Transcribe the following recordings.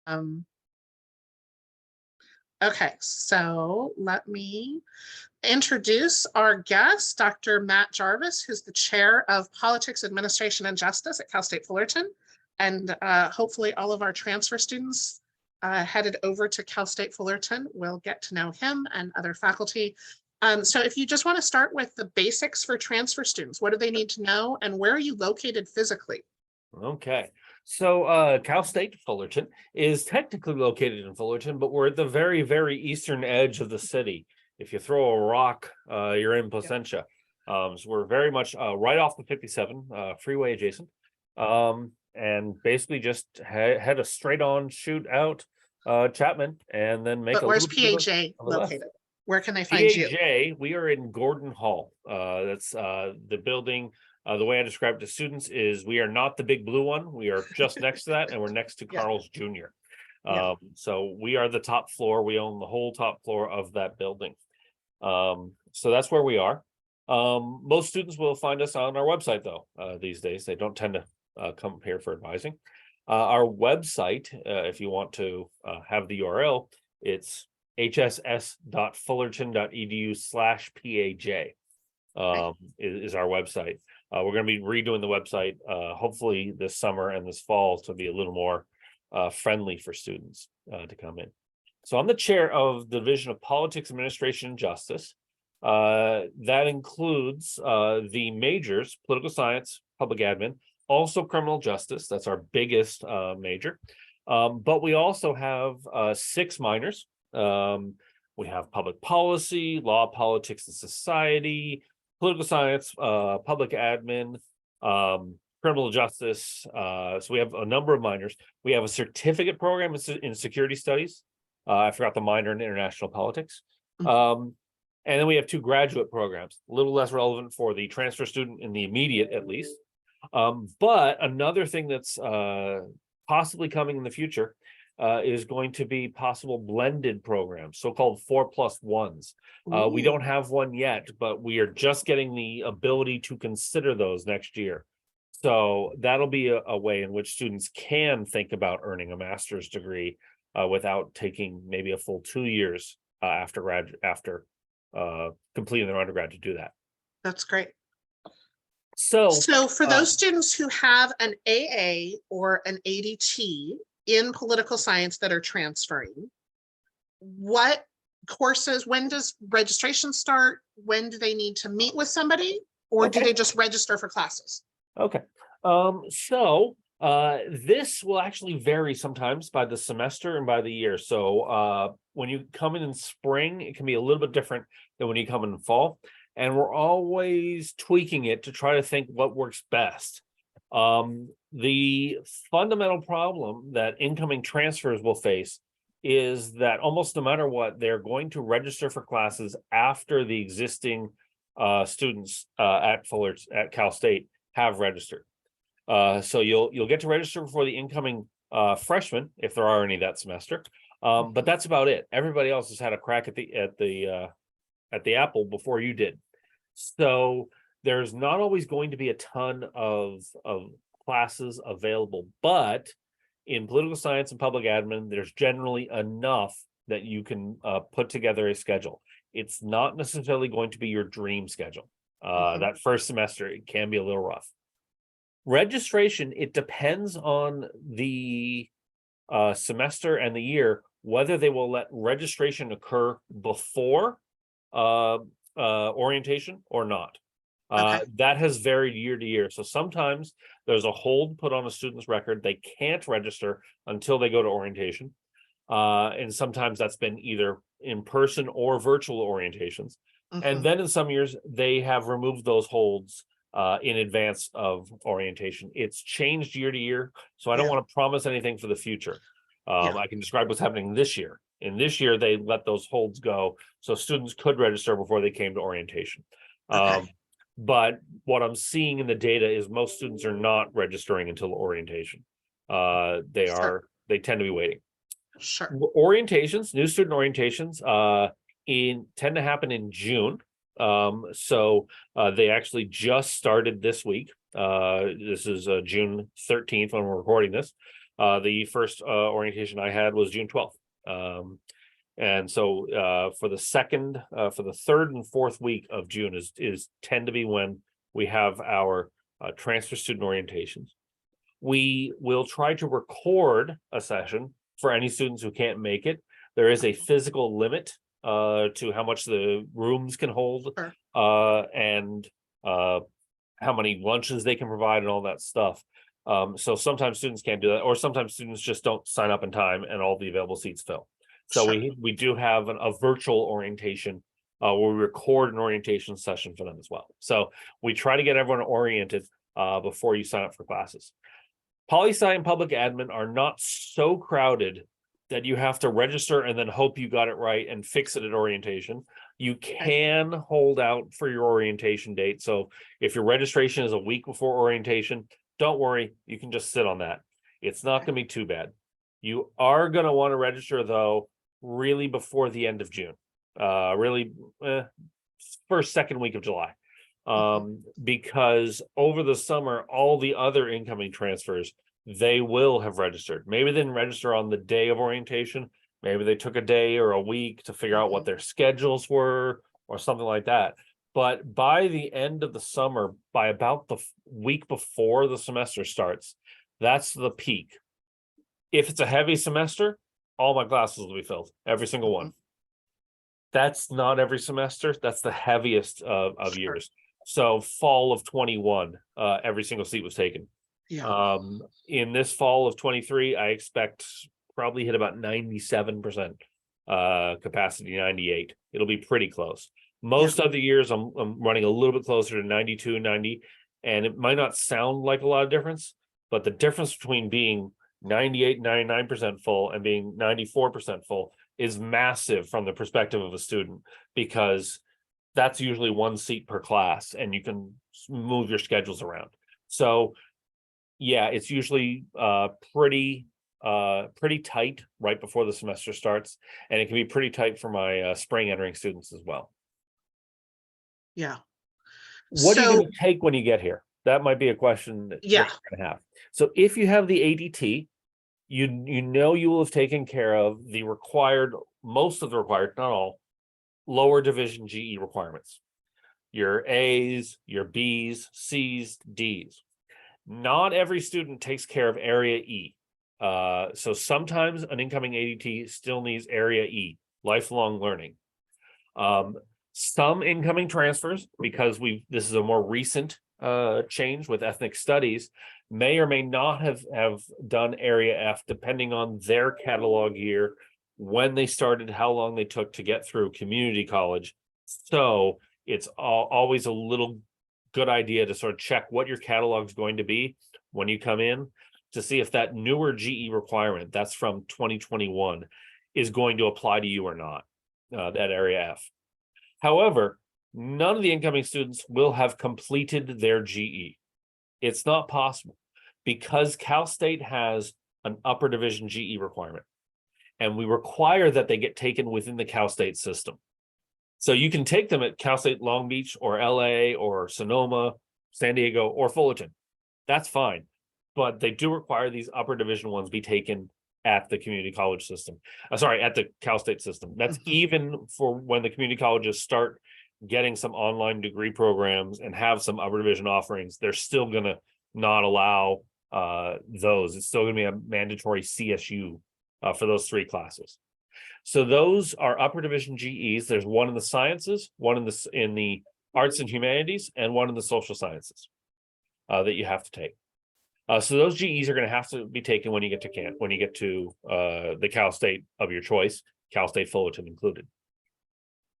Um, okay, so let me introduce our guest, Dr. Matt Jarvis, who's the chair of Politics, Administration, and Justice at Cal State Fullerton. And hopefully all of our transfer students headed over to Cal State Fullerton will get to know him and other faculty. So if you just want to start with the basics for transfer students, what do they need to know and where are you located physically? Okay, so Cal State Fullerton is technically located in Fullerton, but we're at the very, very eastern edge of the city. If you throw a rock, you're in Placentia. So we're very much right off the 57 freeway adjacent. And basically just head a straight on shoot out Chapman and then make But a where's little bit PAJ of a left. located? Where can they find you? PAJ, we are in Gordon Hall. That's the building. The way I describe it to students is we are not the big blue one. We are just next to that, and we're next to Yeah. Carl's Jr. Yeah. So we are the top floor. We own the whole top floor of that building. So that's where we are. Most students will find us on our website, though. These days, they don't tend to come here for advising. Our website, if you want to have the URL, it's hss.fullerton.edu/PAJ is our website. We're going to be redoing the website hopefully this summer and this fall to be a little more friendly for students to come in. So I'm the chair of the Division of Politics, Administration, and Justice. That includes the majors, political science, public admin, also criminal justice. That's our biggest major. But we also have 6 minors. We have public policy, law, politics, and society, political science, public admin, criminal justice. So we have a number of minors. We have a certificate program in security studies. I forgot the minor in international politics. And then we have 2 graduate programs, a little less relevant for the transfer student in the immediate, at least. But another thing that's possibly coming in the future is going to be possible blended programs, so-called 4+1s. We don't have one yet, but we are just getting the ability to consider those next year. So that'll be a way in which students can think about earning a master's degree without taking maybe a full 2 years after completing their undergrad to do that. That's great. So for those students who have an AA or an ADT in political science that are transferring, what courses, when does registration start? When do they need to meet with somebody? Or do they just register for classes? Okay. This will actually vary sometimes by the semester and by the year. So when you come in spring, it can be a little bit different than when you come in fall. And we're always tweaking it to try to think what works best. The fundamental problem that incoming transfers will face is that almost no matter what, they're going to register for classes after the existing students at Cal State have registered. So you'll get to register before the incoming freshmen, if there are any that semester. But that's about it. Everybody else has had a crack at the apple before you did. So there's not always going to be a ton of classes available, but in political science and public admin, there's generally enough that you can put together a schedule. It's not necessarily going to be your dream schedule. That first semester, it can be a little rough. Registration, it depends on the semester and the year, whether they will let registration occur before orientation or not. That has varied year to year. So sometimes there's a hold put on a student's record. They can't register until they go to orientation. And sometimes that's been either in person or virtual orientations. And then in some years, they have removed those holds in advance of orientation. It's changed year to year. So I don't want to promise anything for the future. I can describe what's happening this year. In this year, they let those holds go. So students could register before they came to orientation. But what I'm seeing in the data is most students are not registering until orientation. They tend to be waiting. Orientations, new student orientations, tend to happen in June. So they actually just started this week. This is June 13th when we're recording this. The first orientation I had was June 12th. And so for the third and fourth week of June is tend to be when we have our transfer student orientations. We will try to record a session for any students who can't make it. There is a physical limit to how much the rooms can hold, Sure. and how many lunches they can provide and all that stuff. So sometimes students can't do that, or sometimes students just don't sign up in time and all the available seats fill. So Sure. we do have a virtual orientation where we record an orientation session for them as well. So we try to get everyone oriented before you sign up for classes. Poli-sci and public admin are not so crowded that you have to register and then hope you got it right and fix it at orientation. You can hold out for your orientation date. So if your registration is a week before orientation, don't worry, you can just sit on that. It's not going to be too bad. You are going to want to register, though, really before the end of June, first, second week of July. Because over the summer, all the other incoming transfers, they will have registered. Maybe they didn't register on the day of orientation. Maybe they took a day or a week to figure out what their schedules were or something like that. But by the end of the summer, by about the week before the semester starts, that's the peak. If it's a heavy semester, all my classes will be filled, every single one. That's not every semester. That's the heaviest of years. So fall of 21, every single seat was taken. Yeah. In this fall of 23, I expect probably hit about 97% capacity, 98. It'll be pretty close. Most other years, I'm running a little bit closer to 92, 90, and it might not sound like a lot of difference, but the difference between being 98, 99% full and being 94% full is massive from the perspective of a student, because that's usually one seat per class and you can move your schedules around. So yeah, it's usually pretty tight right before the semester starts, and it can be pretty tight for my spring entering students as well. Yeah. What are you going to take when you get here? That might be a question that you're going to have. So if you have the ADT, you know you will have taken care of the required, most of the required, not all, lower division GE requirements. Your A's, your B's, C's, D's. Not every student takes care of area E. So sometimes an incoming ADT still needs area E, lifelong learning. Some incoming transfers, because this is a more recent change with ethnic studies, may or may not have done area F, depending on their catalog year, when they started, how long they took to get through community college. So it's always a little good idea to sort of check what your catalog is going to be when you come in, to see if that newer GE requirement that's from 2021 is going to apply to you or not, that area F. However, none of the incoming students will have completed their GE. It's not possible, because Cal State has an upper division GE requirement, and we require that they get taken within the Cal State system. So you can take them at Cal State Long Beach or LA or Sonoma, San Diego, or Fullerton. That's fine. But they do require these upper division ones be taken at the community college system. At the Cal State system. That's even for when the community colleges start getting some online degree programs and have some upper division offerings. They're still going to not allow those. It's still going to be a mandatory CSU for those three classes. So those are upper division GEs. There's one in the sciences, one in the arts and humanities, and one in the social sciences that you have to take. So those GEs are going to have to be taken when you get to the Cal State of your choice, Cal State Fullerton included.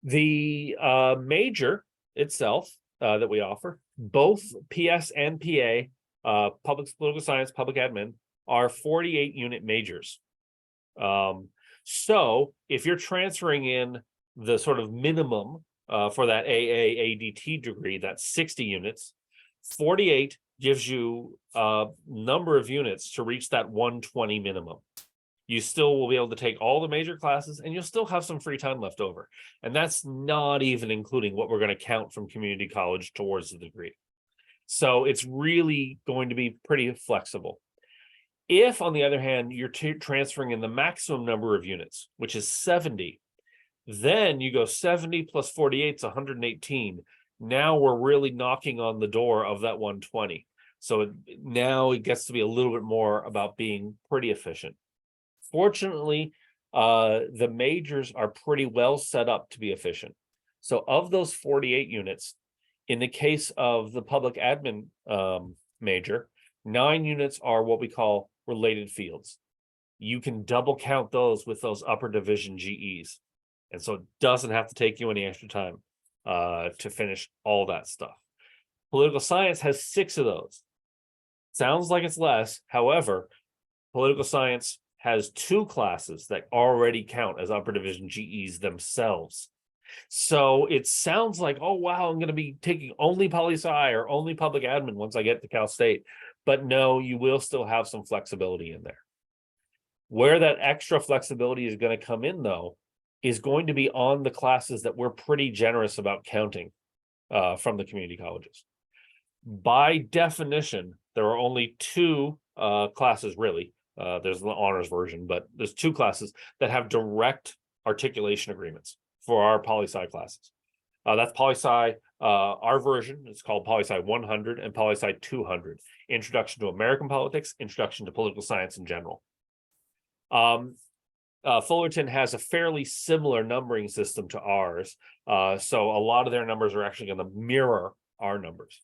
The major itself that we offer, both PS and PA, public political science, public admin, are 48 unit majors. So if you're transferring in the sort of minimum for that AAADT degree, that's 60 units, 48 gives you a number of units to reach that 120 minimum. You still will be able to take all the major classes, and you'll still have some free time left over. And that's not even including what we're going to count from community college towards the degree. So it's really going to be pretty flexible. If, on the other hand, you're transferring in the maximum number of units, which is 70, then you go 70 plus 48 is 118. Now we're really knocking on the door of that 120. So now it gets to be a little bit more about being pretty efficient. Fortunately, the majors are pretty well set up to be efficient. So of those 48 units, in the case of the public admin major, 9 units are what we call related fields. You can double count those with those upper division GEs. And so it doesn't have to take you any extra time to finish all that stuff. Political science has 6 of those. Sounds like it's less. However, political science has 2 classes that already count as upper division GEs themselves. So it sounds like, oh, wow, I'm going to be taking only poli-sci or only public admin once I get to Cal State. But no, you will still have some flexibility in there. Where that extra flexibility is going to come in, though, is going to be on the classes that we're pretty generous about counting from the community colleges. By definition, there are only 2 classes, really. There's the honors version, but there's 2 classes that have direct articulation agreements for our poli-sci classes. That's poli-sci, our version, it's called poli-sci 100 and poli-sci 200. Introduction to American Politics, Introduction to Political Science in general. Fullerton has a fairly similar numbering system to ours. So a lot of their numbers are actually going to mirror our numbers.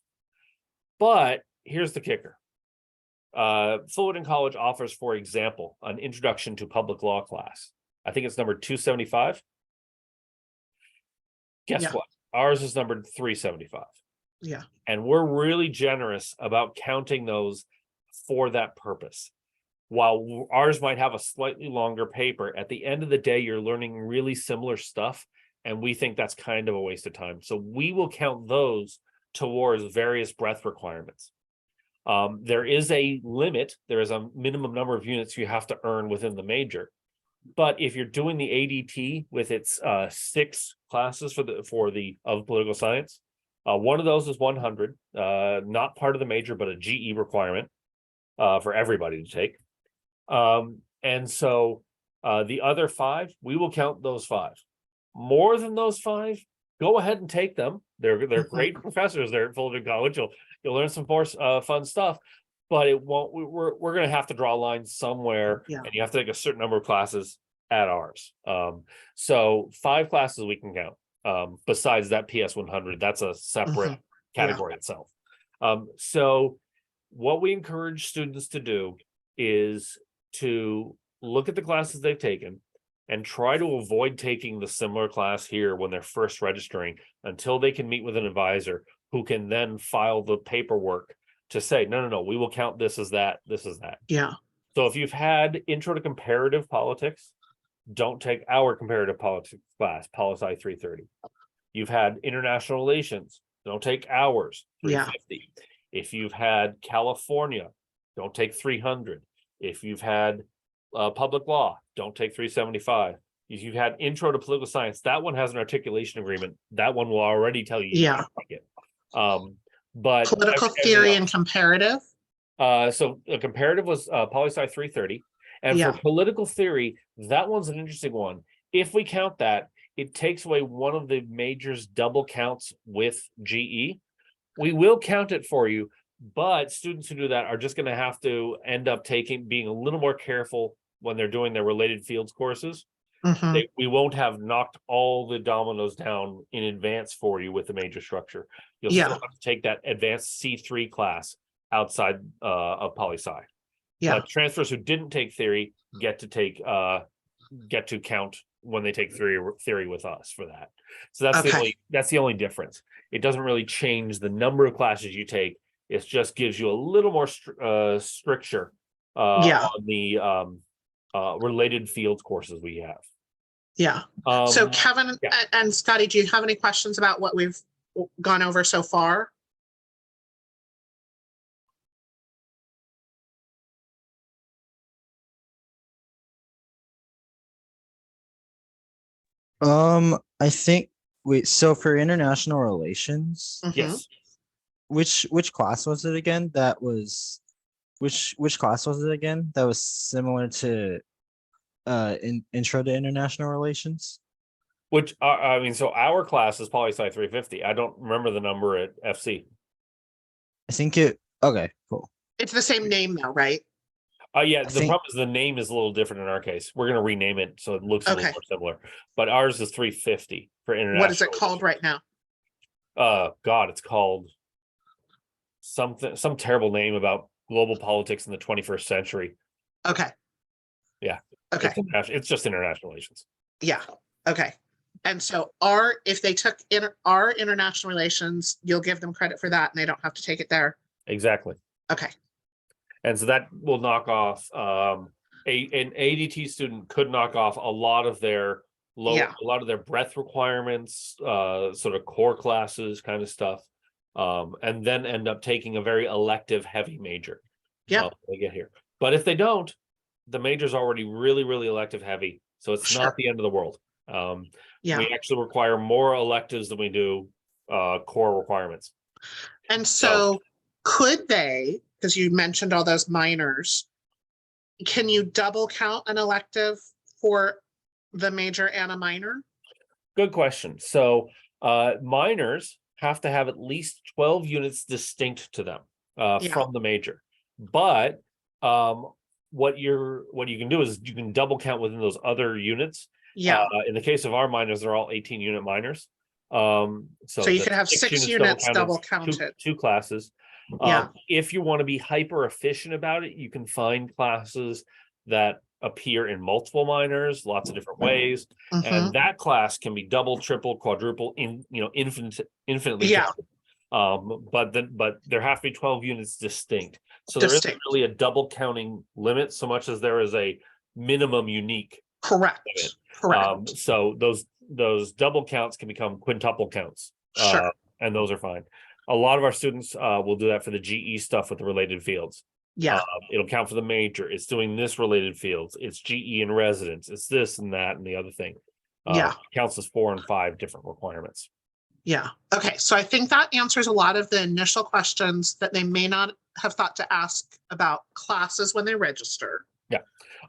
But here's the kicker. Fullerton College offers, for example, an Introduction to Public Law class. I think it's number 275. Guess what? Ours is numbered 375. Yeah. And we're really generous about counting those for that purpose. While ours might have a slightly longer paper, at the end of the day, you're learning really similar stuff. And we think that's kind of a waste of time. So we will count those towards various breadth requirements. There is a limit. There is a minimum number of units you have to earn within the major. But if you're doing the ADT with its 6 classes of political science, one of those is 100, not part of the major, but a GE requirement for everybody to take. And so the other 5, we will count those 5. More than those 5, go ahead and take them. They're great professors there at Fullerton College. You'll learn some more fun stuff. But it won't. We're going to have to draw a line somewhere, and you have to take a certain number of classes at ours. So 5 classes we can count. Besides that PS 100, that's a separate category itself. So what we encourage students to do is to look at the classes they've taken and try to avoid taking the similar class here when they're first registering until they can meet with an advisor who can then file the paperwork to say, no, we will count this as that, this is that. Yeah. So if you've had Intro to Comparative Politics, don't take our Comparative Politics class, Poli-Sci 330. You've had International Relations, don't take ours, 350. If you've had California, don't take 300. If you've had Public Law, don't take 375. If you've had Intro to Political Science, that one has an articulation agreement. That one will already tell you. You take it. But political theory and comparative. So a comparative was Poli-Sci 330. And for political theory, that one's an interesting one. If we count that, it takes away one of the majors double counts with GE. We will count it for you, but students who do that are just going to have to end up being a little more careful when they're doing their related fields courses. We won't have knocked all the dominoes down in advance for you with the major structure. You'll still have to take that advanced C3 class outside of poli-sci. But transfers who didn't take theory get to count when they take theory with us for that. So that's the only difference. It doesn't really change the number of classes you take. It just gives you a little more stricture on the related fields courses we have. So Kevin and Scotty, do you have any questions about what we've gone over so far? I think so for international relations, Yes. which class was it again? That was which class was it again? That was similar to intro to international relations. Which I mean, so our class is poli-sci 350. I don't remember the number at FC. I think it. Okay, cool. It's the same name though, right? Yeah, I the think- problem is the name is a little different in our case. We're gonna rename it so it looks a little Okay. more similar. But ours is 350 for international. What is it called right now? God, it's called something, some terrible name about global politics in the 21st century. Okay. Yeah. Okay. It's just international relations. Yeah. Okay. And so if they took our international relations, you'll give them credit for that and they don't have to take it there. Exactly. Okay. And so that will knock off an ADT student could knock off a lot of their Yeah. a lot of their breadth requirements, sort of core classes kind of stuff. And then end up taking a very elective heavy major. Yeah. When they get here. But if they don't, the major's already really, really elective heavy. So it's Sure. not the end of the world. Yeah. We actually require more electives than we do core requirements. And so could they, because you mentioned all those minors, can you double count an elective for the major and a minor? Good question. So minors have to have at least 12 units distinct to them Yeah. from the major. But what you can do is you can double count within those other units. Yeah. In the case of our minors, they're all 18 unit minors. So you that's could have 6 units double counted. two classes. Yeah. If you want to be hyper efficient about it, you can find classes that appear in multiple minors, lots of different ways, Mhm. and that class can be double, triple, quadruple, infinitely. Yeah. Counted. But there have to be 12 units distinct. So there isn't Distinct. really a double counting limit so much as there is a minimum unique. Correct. limit. Correct. So those double counts can become quintuple counts. Sure. And those are fine. A lot of our students will do that for the GE stuff with the related fields. Yeah. It'll count for the major. It's doing this related fields. It's GE and residence. It's this and that and the other thing. Yeah. It counts as 4 and 5 different requirements. Yeah. Okay. So I think that answers a lot of the initial questions that they may not have thought to ask about classes when they register.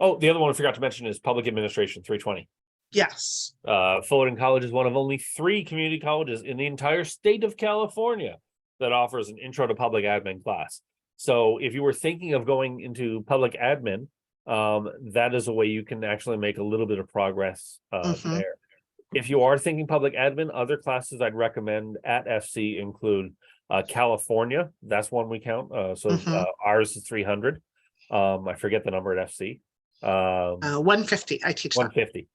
Oh, the other one I forgot to mention is public administration 320. Yes. Fullerton College is one of only 3 community colleges in the entire state of California that offers an intro to public admin class. So if you were thinking of going into public admin, that is a way you can actually make a little bit of progress there. If you are thinking public admin, other classes I'd recommend at FC include California. That's one we count. Ours is 300. I forget the number at FC. 150. I teach that. 150.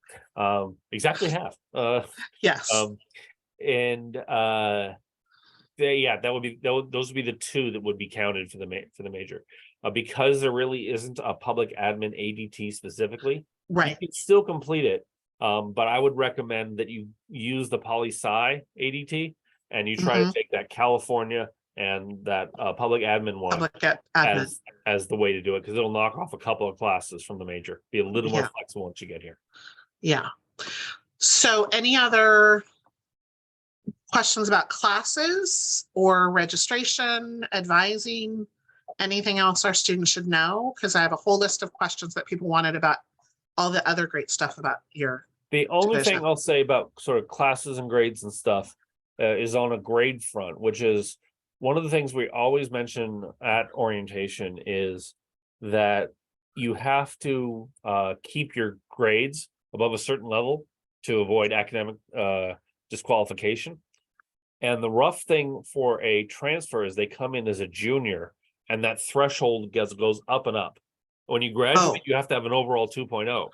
Exactly half. Yes. That would be those would be the 2 that would be counted for the major. Because there really isn't a public admin ADT specifically. Right. You can still complete it. But I would recommend that you use the poli-sci ADT and you try to take that California and that public admin one Admin. as the way to do it, because it'll knock off a couple of classes from the major. Be a little more flexible once you get here. Yeah. So any other questions about classes or registration, advising, anything else our students should know? Because I have a whole list of questions that people wanted about all the other great stuff about your The only division. thing I'll say about sort of classes and grades and stuff is on a grade front, which is one of the things we always mention at orientation is that you have to keep your grades above a certain level to avoid academic disqualification. And the rough thing for a transfer is they come in as a junior and that threshold goes up and up. When you graduate, you have to have an overall 2.0.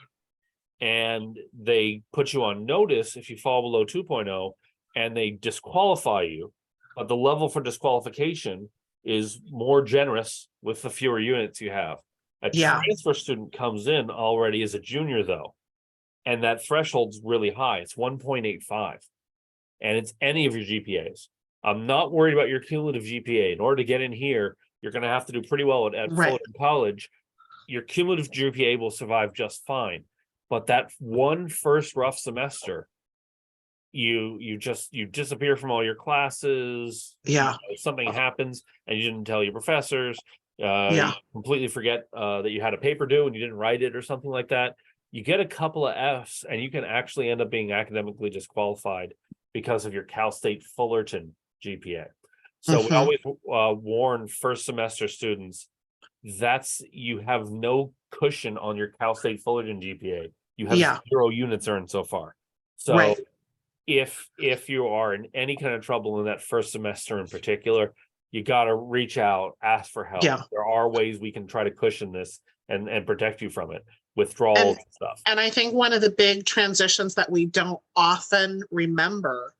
And they put you on notice if you fall below 2.0 and they disqualify you. But the level for disqualification is more generous with the fewer units you have. A transfer student comes in already as a junior, though, and that threshold's really high. It's 1.85, and it's any of your GPAs. I'm not worried about your cumulative GPA. In order to get in here, you're going to have to do pretty well at Fullerton College. Your cumulative GPA will survive just fine, but that one first rough semester, you disappear from all your classes. Yeah. Something happens and you didn't tell your professors. Yeah. You completely forget that you had a paper due and you didn't write it or something like that, you get a couple of Fs and you can actually end up being academically disqualified because of your Cal State Fullerton GPA. So we Mhm. always warn first semester students, that's, you have no cushion on your Cal State Fullerton GPA. You have Yeah. 0 units earned so far. So Right. if you are in any kind of trouble in that first semester in particular, you got to reach out, ask for help. Yeah. There are ways we can try to cushion this and protect you from it, withdrawals and stuff. And I think one of the big transitions that we don't often remember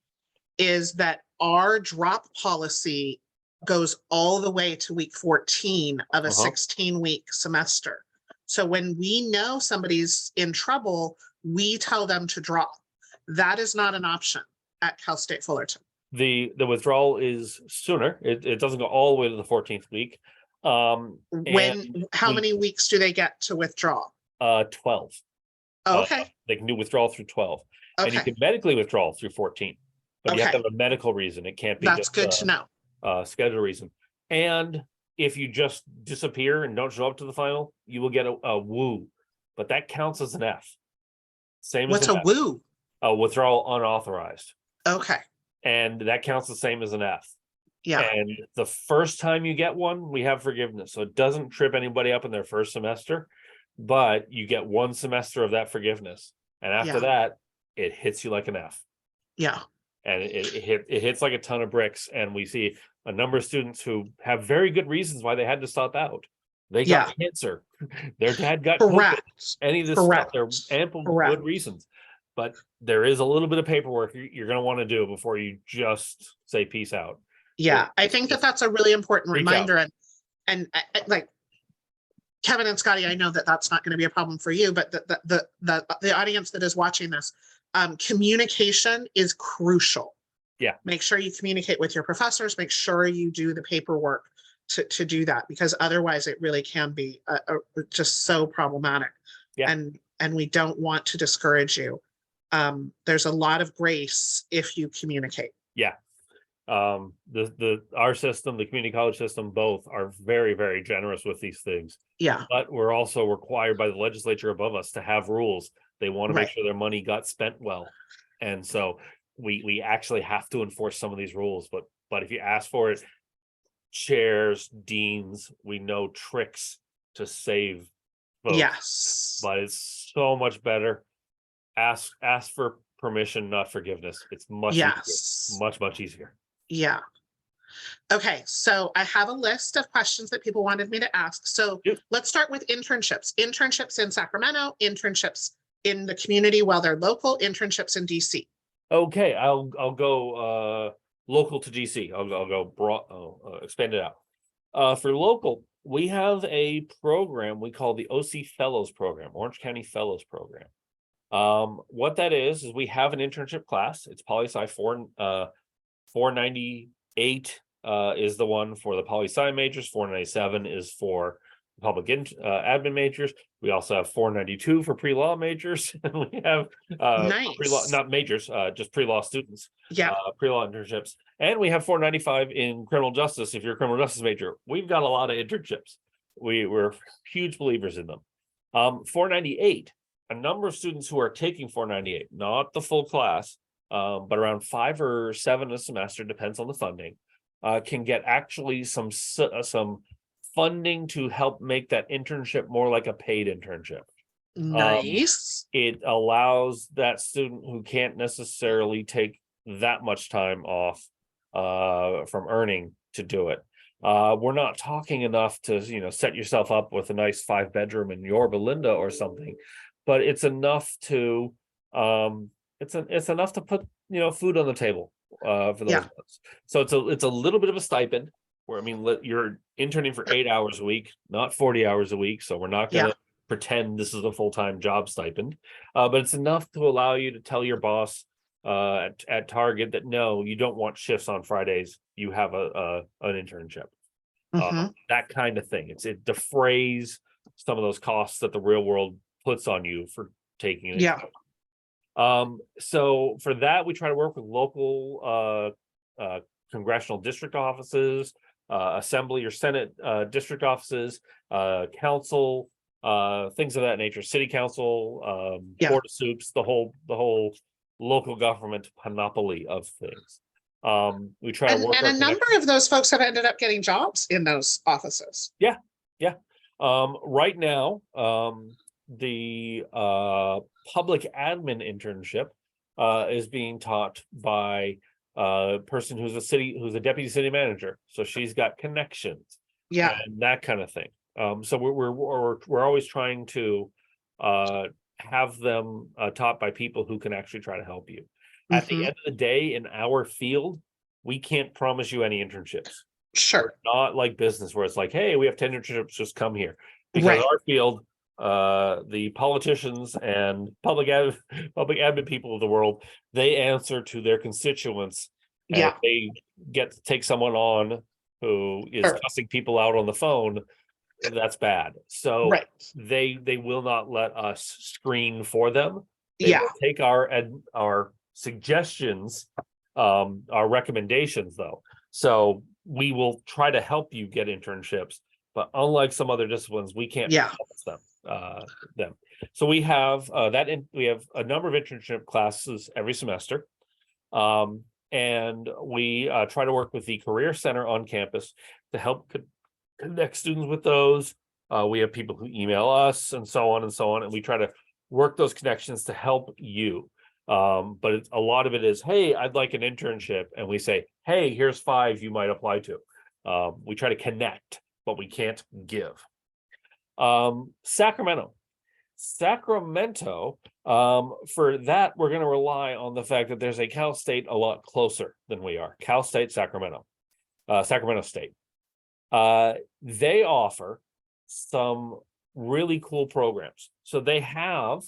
is that our drop policy goes all the way to week 14 of a 16-week semester. So when we know somebody's in trouble, we tell them to drop. That is not an option at Cal State Fullerton. The withdrawal is sooner. It doesn't go all the way to the 14th week. How many weeks do they get to withdraw? 12. Okay. They can do withdrawal through 12. And you Okay. can medically withdraw through 14. But you have to Okay. have a medical reason. It can't be That's just good to know. schedule reason. And if you just disappear and don't show up to the final, you will get a woo. But that counts as an F. Same What's as an a F. woo? A withdrawal unauthorized. Okay. And that counts the same as an F. Yeah. And the first time you get one, we have forgiveness. So it doesn't trip anybody up in their first semester, but you get 1 semester of that forgiveness. And after that, it hits you like an F. Yeah. And it hits like a ton of bricks. And we see a number of students who have very good reasons why they had to stop out. They got cancer. Their dad got COVID. Any of this stuff, there are ample good reasons. But there is a little bit of paperwork you're going to want to do before you just say peace out. Yeah, I think that that's a really important reminder. And like Kevin and Scotty, I know that that's not going to be a problem for you, but the audience that is watching this, communication is crucial. Yeah. Make sure you communicate with your professors. Make sure you do the paperwork to do that, because otherwise it really can be just so problematic. Yeah. And we don't want to discourage you. There's a lot of grace if you communicate. Yeah. Our system, the community college system, both are very, very generous with these things. Yeah. But we're also required by the legislature above us to have rules. They want to make sure their money got spent well. And so we actually have to enforce some of these rules. But if you ask for it, chairs, deans, we know tricks to save folks. Yes. But it's so much better. Ask for permission, not forgiveness. It's much easier. Much easier. Yeah. Okay, so I have a list of questions that people wanted me to ask. So let's start with internships. Internships in Sacramento, internships in the community while they're local, internships in DC. Okay, I'll go local to DC. I'll go broad, expand it out. For local, we have a program we call the OC Fellows Program, Orange County Fellows Program. What that is we have an internship class. It's poli-sci 498 is the one for the poli-sci majors. 497 is for public admin majors. We also have 492 for pre-law majors. And we have pre-law, not majors, just pre-law students. Pre-law internships. And we have 495 in criminal justice. If you're a criminal justice major, we've got a lot of internships. We're huge believers in them. 498, a number of students who are taking 498, not the full class, but around 5 or 7 a semester, depends on the funding, can get actually some funding to help make that internship more like a paid internship. Nice. It allows that student who can't necessarily take that much time off from earning to do it. We're not talking enough to set yourself up with a nice 5-bedroom in Yorba Linda or something, but it's enough to it's enough to put food on the table for those months. So it's a little bit of a stipend where you're interning for 8 hours a week, not 40 hours a week. So we're not going to pretend this is a full-time job stipend, but it's enough to allow you to tell your boss at Target that no, you don't want shifts on Fridays. You have an internship, that kind of thing. It defrays some of those costs that the real world puts on you for taking an internship. So for that, we try to work with local congressional district offices, assembly or Senate, district offices, council, things of that nature, city council, Yeah. board of soups, the whole local government panoply of things. We try to work And our a number connections. of those folks have ended up getting jobs in those offices. Yeah. Right now, the public admin internship is being taught by a person who's a deputy city manager. So she's got connections Yeah. and that kind of thing. So we're always trying to have them taught by people who can actually try to help you. At the Mhm. end of the day, in our field, we can't promise you any internships. Sure. Not like business where it's like, hey, we have 10 internships, just come here. Because Right. our field, the politicians and public admin people of the world, they answer to their constituents, and if Yeah. they get to take someone on who is Sure. cussing people out on the phone, that's bad. So Right. they will not let us screen for them. They Yeah. will take our suggestions, our recommendations though. So we will try to help you get internships, but unlike some other disciplines, we can't Yeah. promise them. So we have we have a number of internship classes every semester. And we try to work with the Career Center on campus to help connect students with those. We have people who email us and so on, and we try to work those connections to help you. But a lot of it is, hey, I'd like an internship, and we say, hey, here's 5 you might apply to. We try to connect, but we can't give. Sacramento, for that, we're going to rely on the fact that there's a Cal State a lot closer than we are. Cal State, Sacramento State. They offer some really cool programs. So they have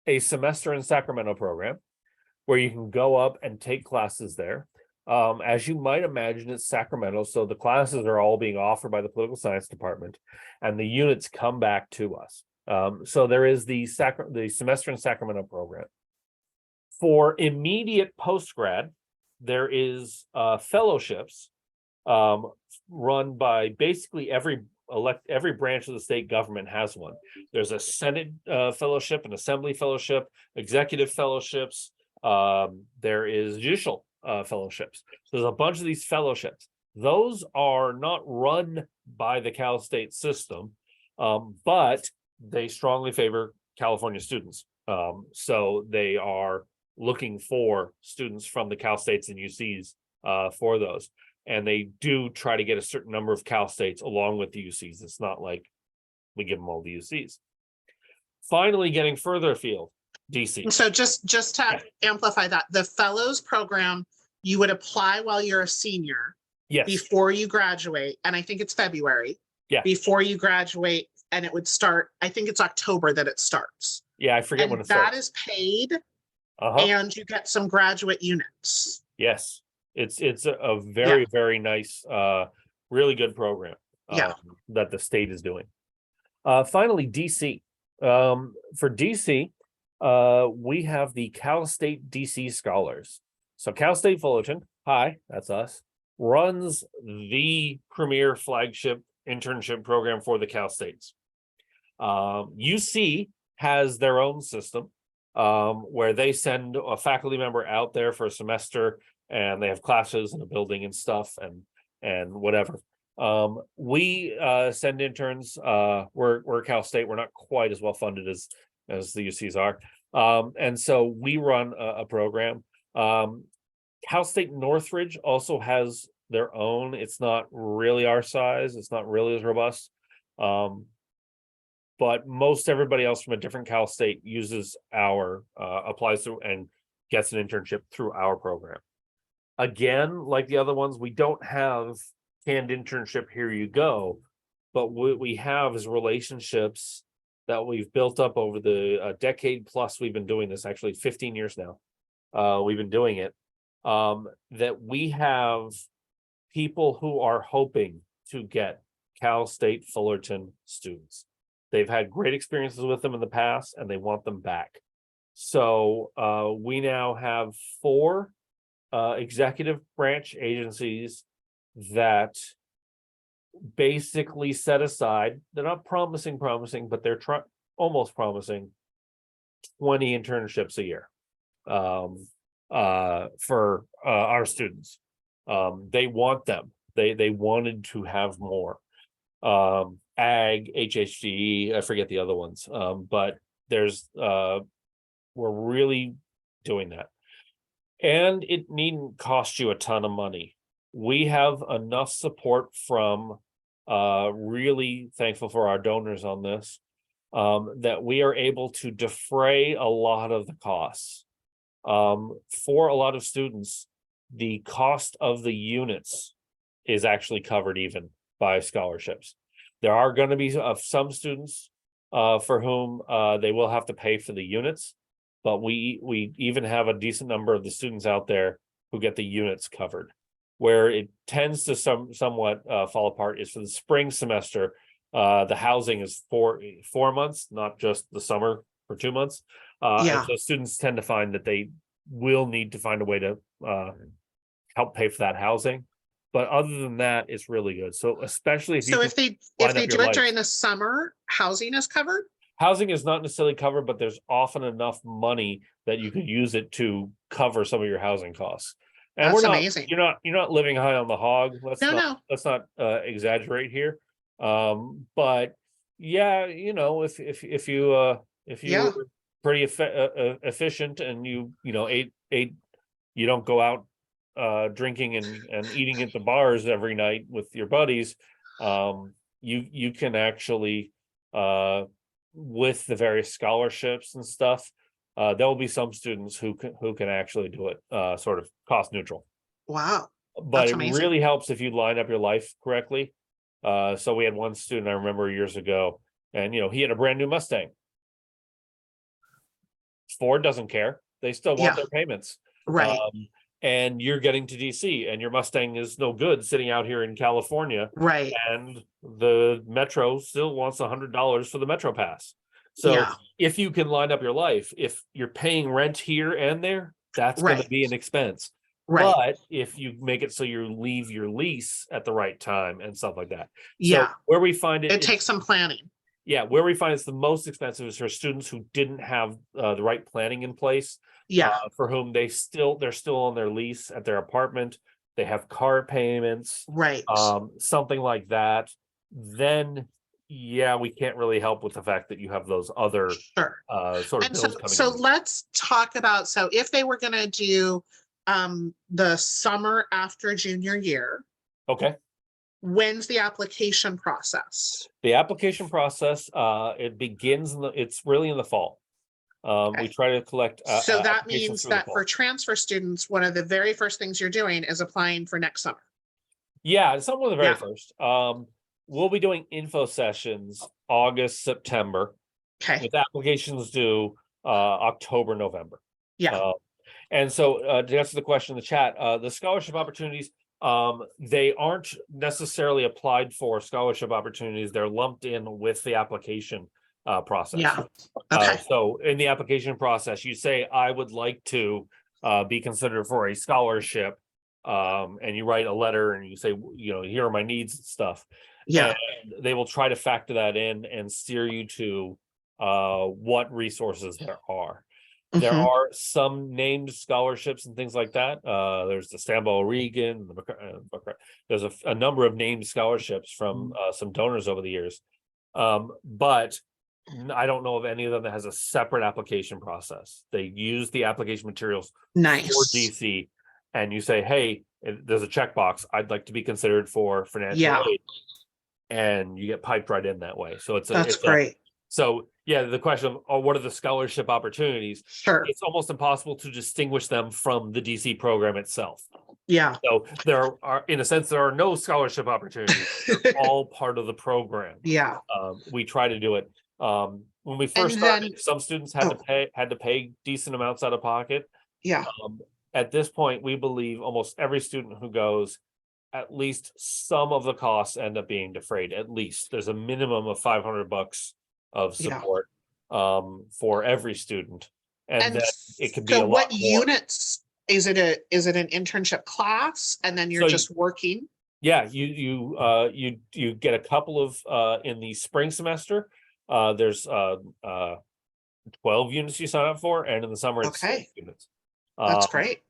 a semester in Sacramento program where you can go up and take classes there. As you might imagine, it's Sacramento, so the classes are all being offered by the political science department, and the units come back to us. So there is the semester in Sacramento program. For immediate post-grad, there is fellowships run by basically every branch of the state government has one. There's a Senate fellowship, an assembly fellowship, executive fellowships. There is judicial fellowships. So there's a bunch of these fellowships. Those are not run by the Cal State system, but they strongly favor California students. So they are looking for students from the Cal States and UCs for those. And they do try to get a certain number of Cal States along with the UCs. It's not like we give them all the UCs. Finally, getting further afield, DC. So just to amplify that, the fellows program, you would apply while you're a senior. Yes. Before you graduate, and I think it's February. Yeah. Before you graduate, and it would start, I think it's October that it starts. Yeah, I forget and when it starts. That is paid, Uh-huh. and you get some graduate units. Yes. It's a very, very nice, really good program that the state is doing. Finally, DC. For DC, we have the Cal State DC Scholars. So Cal State Fullerton, hi, that's us, runs the premier flagship internship program for the Cal States. UC has their own system where they send a faculty member out there for a semester, and they have classes in a building and stuff and whatever. We send interns. We're Cal State. We're not quite as well funded as the UCs are, and so we run a program. Cal State Northridge also has their own. It's not really our size. It's not really as robust. But most everybody else from a different Cal State uses our applies to and gets an internship through our program. Again, like the other ones, we don't have canned internship, here you go, but what we have is relationships that we've built up over the decade plus we've been doing this, actually 15 years now. We've been doing it, that we have people who are hoping to get Cal State Fullerton students. They've had great experiences with them in the past and they want them back. So we now have 4 executive branch agencies that basically set aside, they're not promising, but they're almost promising 20 internships a year for our students. They want them. They wanted to have more. Ag, HHGE, I forget the other ones. But there's we're really doing that. And it needn't cost you a ton of money. We have enough support from really thankful for our donors on this, that we are able to defray a lot of the costs. For a lot of students, the cost of the units is actually covered even by scholarships. There are going to be some students for whom they will have to pay for the units, but we even have a decent number of the students out there who get the units covered. Where it tends to somewhat fall apart is for the spring semester. The housing is 4 months, not just the summer for 2 months. And so students tend to find that they will need to find a way to help pay for that housing. But other than that, it's really good. So especially if So you if they line up do your it during life. the summer, housing is covered? Housing is not necessarily covered, but there's often enough money that you could use it to cover some of your housing costs. And That's we're not, amazing. you're not living high on the hog. Let's No. not exaggerate here. But yeah, you know, if you Yeah. were pretty efficient and you ate, you don't go out drinking and eating at the bars every night with your buddies, you can actually with the various scholarships and stuff, there will be some students who can actually do it sort of cost neutral. Wow. But That's it amazing. really helps if you line up your life correctly. So we had one student I remember years ago, and he had a brand new Mustang. Ford doesn't care. They still want their payments. Right. And you're getting to DC and your Mustang is no good sitting out here in California. Right. And the Metro still wants $100 for the Metro Pass. So if you can line up your life, if you're paying rent here and there, that's going to be an expense. Right. But if you make it so you leave your lease at the right time and stuff like that. Yeah. So where we find It takes some planning. Yeah, where we find it's the most expensive is for students who didn't have the right planning in place. For whom they're still on their lease at their apartment. They have car payments, Right. Something like that. Then, yeah, we can't really help with the fact that you have those other sort of And bills coming so in. let's talk about, so if they were going to do the summer after junior year, Okay. when's the application process? The application process, it begins it's really in the fall. We try to collect. So that means that for transfer students, one of the very first things you're doing is applying for next summer. Yeah, some of the very first. We'll be doing info sessions August, September. Okay. With applications due October, November. Yeah. And so to answer the question in the chat, the scholarship opportunities, they aren't necessarily applied for scholarship opportunities. They're lumped in with the application process. Yeah. Okay. So in the application process, you say, I would like to be considered for a scholarship. And you write a letter and you say, here are my needs and stuff. Yeah. And they will try to factor that in and steer you to what resources there are. There are some named scholarships and things like that. There's the Stambaugh Regan, there's a number of named scholarships from some donors over the years. But I don't know of any of them that has a separate application process. They use the application materials for DC, and you say, hey, there's a checkbox. I'd like to be considered for financial aid. And you get piped right in that way. So that's great. So yeah, the question of what are the scholarship opportunities? Sure. It's almost impossible to distinguish them from the DC program itself. Yeah. So there are, in a sense, there are no scholarship opportunities. They're all part of the program. Yeah. We try to do it. When we first started, some students had to pay decent amounts out of pocket. Yeah. At this point, we believe almost every student who goes, at least some of the costs end up being defrayed. At least there's a minimum of $500 of support for every student, and then it could be a lot what more. Units is it? An internship class, and then you're just working? Yeah, you get a couple of in the spring semester. There's 12 units you sign up for, and in the summer it's 6 Okay, units. that's Um, great.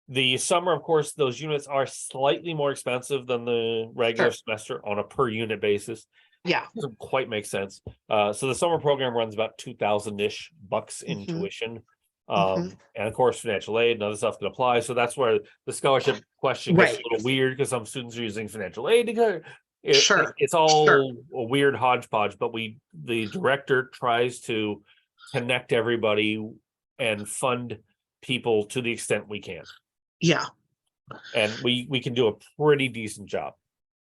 the summer, of course, those units are slightly more expensive than the regular Sure. semester on a per unit basis. Yeah. Doesn't quite make sense. So the summer program runs about 2,000-ish bucks in Mhm. tuition. Mhm. And of course, financial aid and other stuff can apply. So that's where the scholarship question gets a Right. little weird, because some students are using financial aid to go. Sure. It's Sure. all a weird hodgepodge, but the director tries to connect everybody and fund people to the extent we can. Yeah. And we can do a pretty decent job,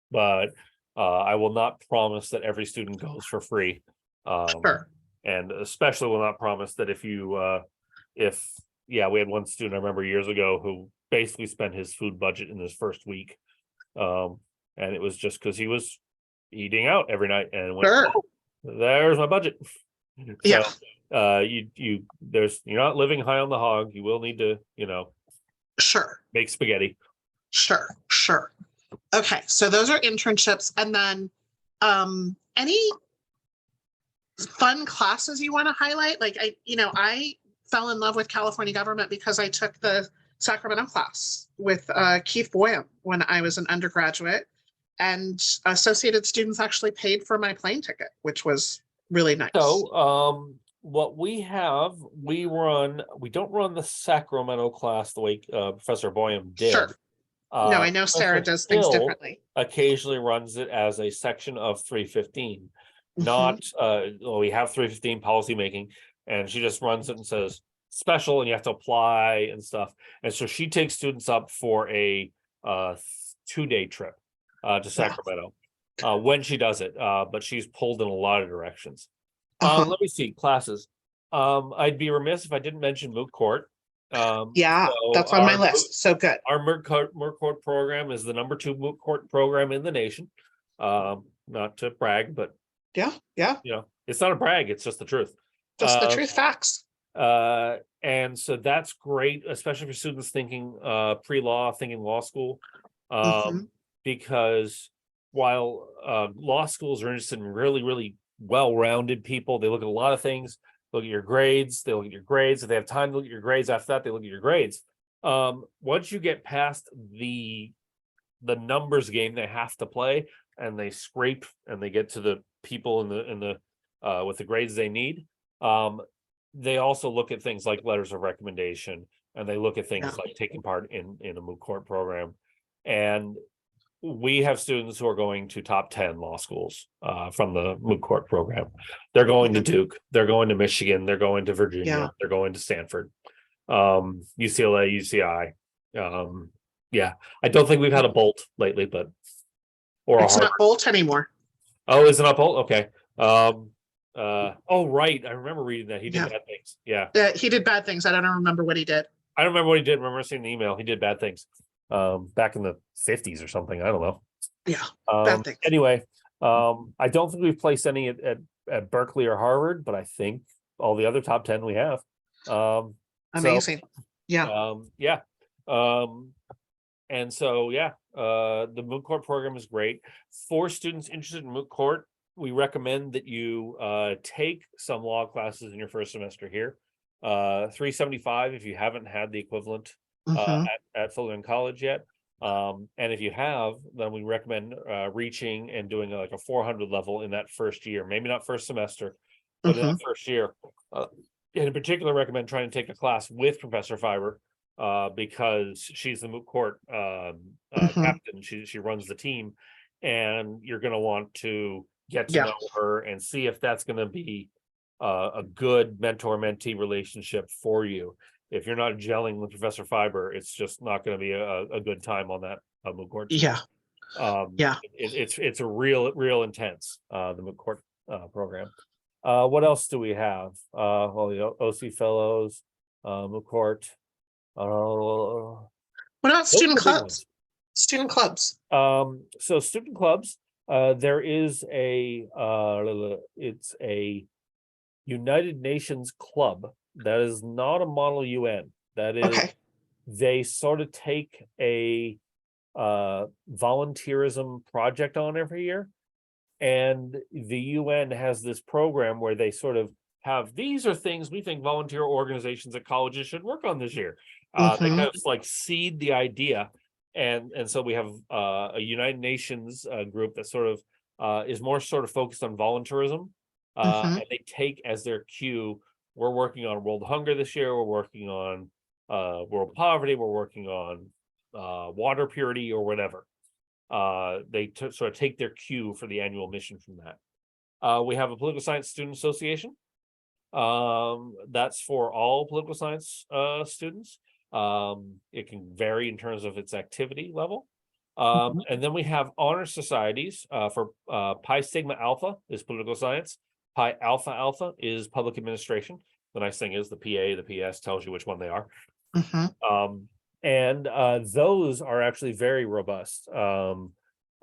but I will not promise that every student goes for free. Sure. And especially will not promise that if we had one student I remember years ago who basically spent his food budget in his first week. And it was just because he was eating out every night and went, Sure. "Oh, there's my budget." Yeah. So you're not living high on the hog. You will need to, Sure. make spaghetti. Sure. Sure. Okay. So those are internships. And then any fun classes you want to highlight? Like I fell in love with California government because I took the Sacramento class with Keith Boyum when I was an undergraduate, and associated students actually paid for my plane ticket, which was really nice. So, what we don't run the Sacramento class the way Professor Boyum did. Sure. No, I know Sarah Professor does things Hill differently. occasionally runs it as a section of 315. Mhm. Not we have 315 policy making, and she just runs it and says special, and you have to apply and stuff. And so she takes students up for a 2-day trip to Sacramento when she does it. But she's pulled in a lot of directions. Let me see classes. I'd be remiss if I didn't mention moot court. Yeah, So that's on my list. So good. our moot court program is the number 2 moot court program in the nation. Not to brag, but Yeah, yeah. it's not a brag, it's just the truth. Just the truth, facts. And so that's great, especially for students thinking pre-law, thinking law school. Mhm. Because while law schools are interested in really, really well-rounded people, they look at a lot of things, look at your grades, they look at your grades. If they have time to look at your grades after that, they look at your grades. Once you get past the numbers game they have to play, and they scrape and they get to the people in the with the grades they need, they also look at things like letters of recommendation, and they look at things Yeah. like taking part in a moot court program. And we have students who are going to top 10 law schools from the moot court program. They're going to Duke, they're going to Michigan, they're going to Virginia, Yeah. they're going to Stanford, UCLA, UCI. I don't think we've had a Bolt lately, but It's not Bolt anymore. Oh, is it not Bolt? Okay. Oh, right. I remember reading that he did bad things. Yeah. He did bad things. I don't remember what he did. I don't remember what he did. I remember seeing the email. He did bad things. Back in the 50s or something. I don't know. Yeah. Bad things. Anyway, I don't think we've placed any at Berkeley or Harvard, but I think all the other top 10 we have. Amazing. And so the moot court program is great for students interested in moot court. We recommend that you take some law classes in your first semester here. $375 if you haven't had the equivalent at Fullerton College yet. And if you have, then we recommend reaching and doing like a 400 level in that first year. Maybe not first semester, but in that first year. In particular, recommend trying to take a class with Professor Fiber, because she's the moot court captain. She runs the team, and you're going to want to get to know her and see if that's going to be a good mentor-mentee relationship for you. If you're not gelling with Professor Fiber, it's just not going to be a good time on that moot court team. It's a real intense the moot court program. What else do we have? The OC fellows, moot court. What about student clubs? Student clubs. So student clubs, there is it's a United Nations club that is not a model UN. That is, they sort of take a volunteerism project on every year. And the UN has this program where they sort of have, these are things we think volunteer organizations at colleges should work on this year. They kind of like seed the idea. And so we have a United Nations group that sort of is more sort of focused on volunteerism. And they take as their cue, we're working on world hunger this year, we're working on world poverty, we're working on water purity or whatever. They sort of take their cue for the annual mission from that. We have a political science student association. That's for all political science students. It can vary in terms of its activity level. And then we have honor societies for Pi Sigma Alpha is political science. Pi Alpha Alpha is public administration. The nice thing is the PA, the PS tells you which one they are. And those are actually very robust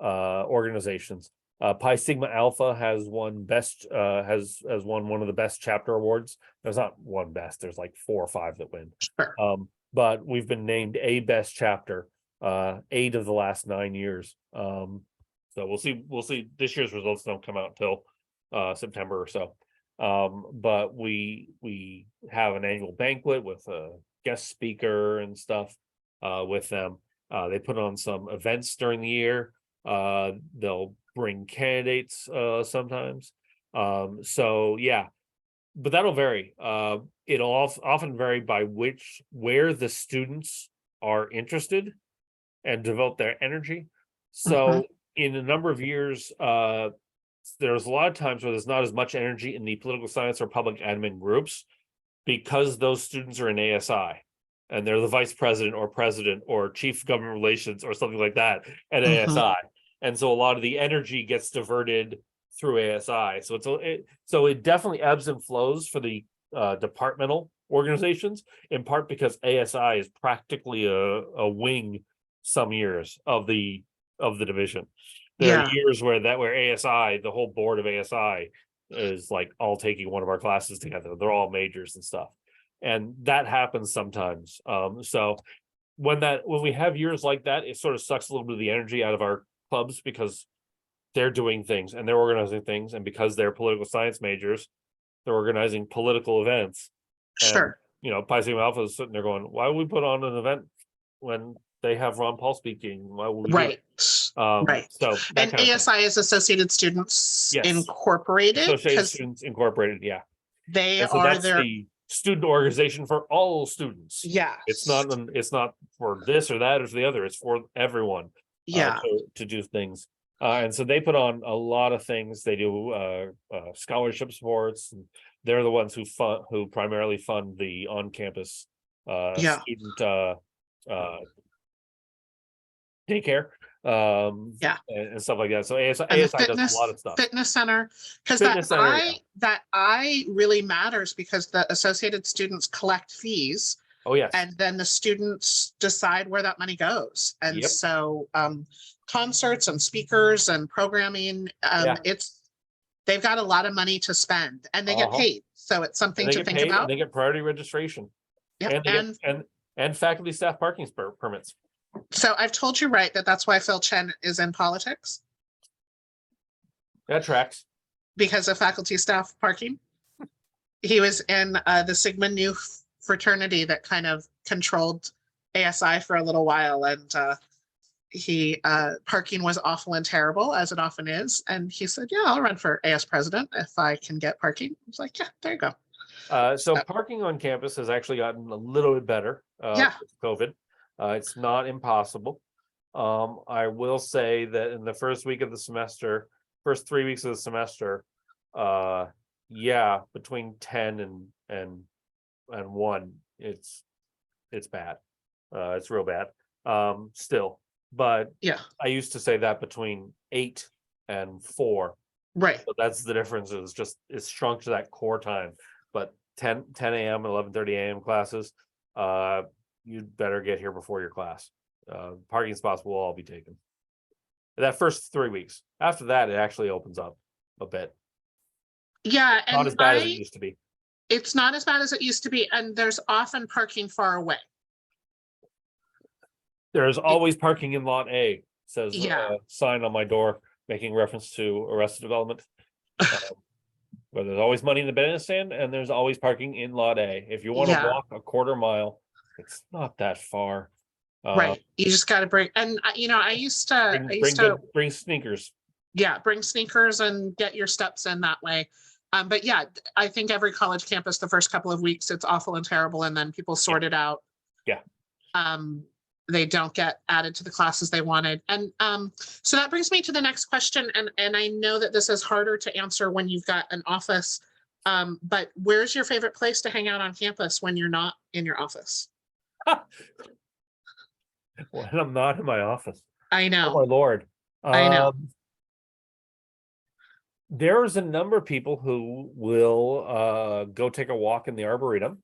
organizations. Pi Sigma Alpha has won has won one of the best chapter awards. There's not one best, there's like 4 or 5 that win. Sure. But we've been named a best chapter 8 of the last 9 years. So we'll see. This year's results don't come out until September or so. But we have an annual banquet with a guest speaker and stuff with them. They put on some events during the year. They'll bring candidates sometimes. So yeah, but that'll vary. It'll often vary by where the students are interested and devote their energy. So in a number of years, there's a lot of times where there's not as much energy in the political science or public admin groups because those students are in ASI and they're the vice president or chief government relations or something like that at ASI. And so a lot of the energy gets diverted through ASI. So it definitely ebbs and flows for the departmental organizations, in part because ASI is practically a wing some years of the division. There are years where ASI, the whole board of ASI is like all taking one of our classes together. They're all majors and stuff. And that happens sometimes. So when we have years like that, it sort of sucks a little bit of the energy out of our clubs because they're doing things and they're organizing things. And because they're political science majors, they're organizing political events. Sure. And, Pi Sigma Alpha is sitting there going, why would we put on an event when they have Ron Paul speaking? Why would we right. Right. So and ASI is Associated Students Incorporated. Associated Students Incorporated, yeah. They so are that's the student organization for all students. Yeah. It's not for this or that or the other. It's for everyone. To do things. And so they put on a lot of things. They do scholarship sports. And they're the ones who primarily fund the on-campus student daycare and stuff like that. So ASI does a lot of stuff. Fitness center, because that I really matters because the associated students collect fees. Oh yes. And then the students decide where that money goes. And so concerts and speakers and programming, they've got a lot of money to spend and they get paid. So it's something to think about. And they get priority registration. Yeah. And faculty staff parking permits. So I've told you right that's why Phil Chen is in politics. That tracks. Because of faculty staff parking. He was in the Sigma Nu fraternity that kind of controlled ASI for a little while, and parking was awful and terrible, as it often is. And he said, yeah, I'll run for AS president if I can get parking. I was like, yeah, there you go. So parking on campus has actually gotten a little bit better with COVID. It's not impossible. I will say that in the first 3 weeks of the semester, between 10 and 1, it's bad. It's real bad still. But I used to say that between 8 and 4. Right. So that's the difference. It's shrunk to that core time. But 10 a.m. and 11:30 a.m. classes, you'd better get here before your class. Parking spots will all be taken. That first 3 weeks. After that, it actually opens up a bit. Yeah. Not as bad as it used to be. It's not as bad as it used to be. And there's often parking far away. There's always parking in lot A, says Yeah. sign on my door, making reference to Arrested Development. But there's always money in the bandstand, and there's always parking in lot A. If you want to Yeah. walk a quarter mile, it's not that far. Right. You just got to bring, and I used to, Bring sneakers. yeah, bring sneakers and get your steps in that way. But yeah, I think every college campus, the first couple of weeks, it's awful and terrible, and then people sort it out. Yeah. They don't get added to the classes they wanted. And so that brings me to the next question. And I know that this is harder to answer when you've got an office, but where's your favorite place to hang out on campus when you're not in your office? When I'm not in my office. I Oh know. my Lord. I know. There's a number of people who will go take a walk in the Arboretum.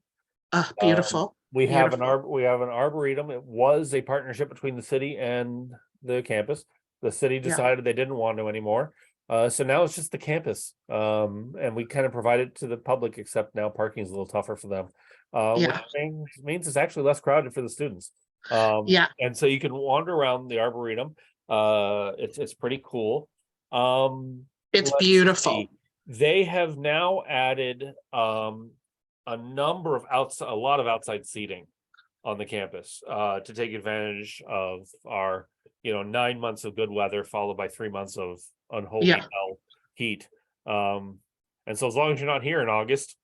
Beautiful. We have an Beautiful. Arboretum. It was a partnership between the city and the campus. The city decided they didn't want to anymore. So now it's just the campus. And we kind of provide it to the public, except now parking is a little tougher for them. Yeah. Which means it's actually less crowded for the students. Yeah. And so you can wander around the Arboretum. It's pretty cool. It's Let's beautiful. see. They have now added a number of a lot of outside seating on the campus to take advantage of our 9 months of good weather followed by 3 months of unholy hell heat. And so as long as you're not here in August,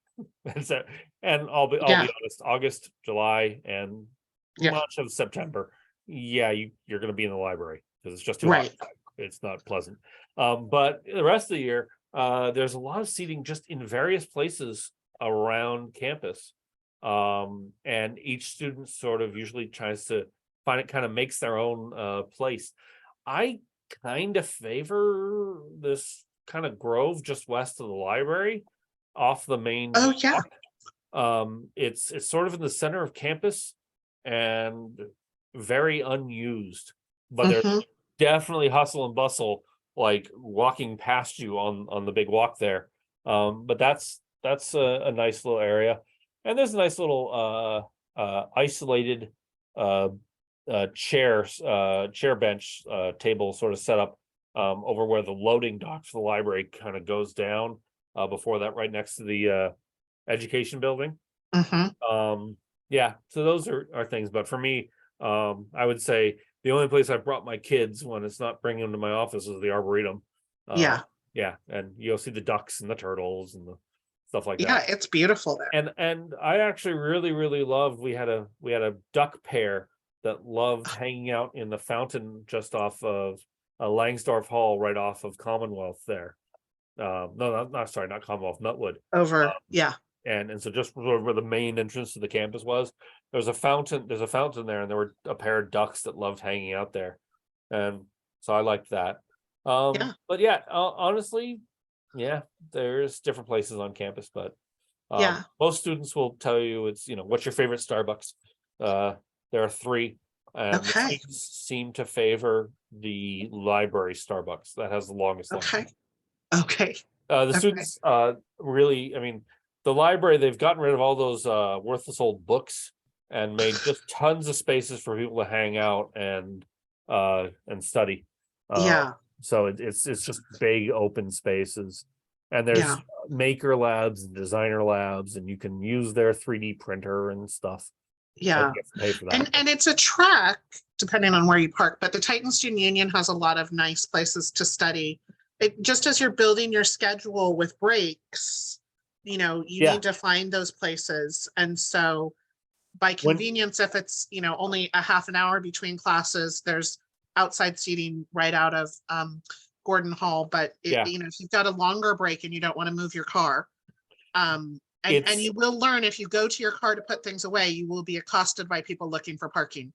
and I'll be honest, August, July, and much of September, you're going to be in the library because it's just too hot. It's not pleasant. But the rest of the year, there's a lot of seating just in various places around campus. And each student sort of usually tries to find it, kind of makes their own place. I kind of favor this kind of grove just west of the library off the main walk. It's sort of in the center of campus and very unused, but there's definitely hustle and bustle like walking past you on the big walk there. But that's a nice little area, and there's a nice little isolated chair bench table sort of set up over where the loading dock for the library kind of goes down, before that, right next to the education building. Yeah, so those are things, but for me, I would say the only place I've brought my kids when it's not bringing them to my office is the Arboretum. Yeah, and you'll see the ducks and the turtles and the stuff like that. Yeah, it's beautiful there. And I actually really loved, we had a duck pair that loved hanging out in the fountain just off of Langsdorff Hall, right off of Commonwealth there. No, not Commonwealth, Nutwood. And so just where the main entrance to the campus was, there's a fountain there, and there were a pair of ducks that loved hanging out there. And so I liked that. But yeah, honestly, there's different places on campus, but most students will tell you it's, what's your favorite Starbucks? There are 3, and the students seem to favor the library Starbucks. That has the longest line. The students really, I mean, the library, they've gotten rid of all those worthless old books and made just tons of spaces for people to hang out and study. So it's just big open spaces, and there's maker labs and designer labs, and you can use their 3D printer and stuff. You have to pay for that. And it's a trek depending on where you park, but the Titan Student Union has a lot of nice places to study. Just as you're building your schedule with breaks, you need to find those places. And so by convenience, if it's, only a half an hour between classes, there's outside seating right out of Gordon Hall. But if you've got a longer break and you don't want to move your car, and you will learn, if you go to your car to put things away, you will be accosted by people looking for parking.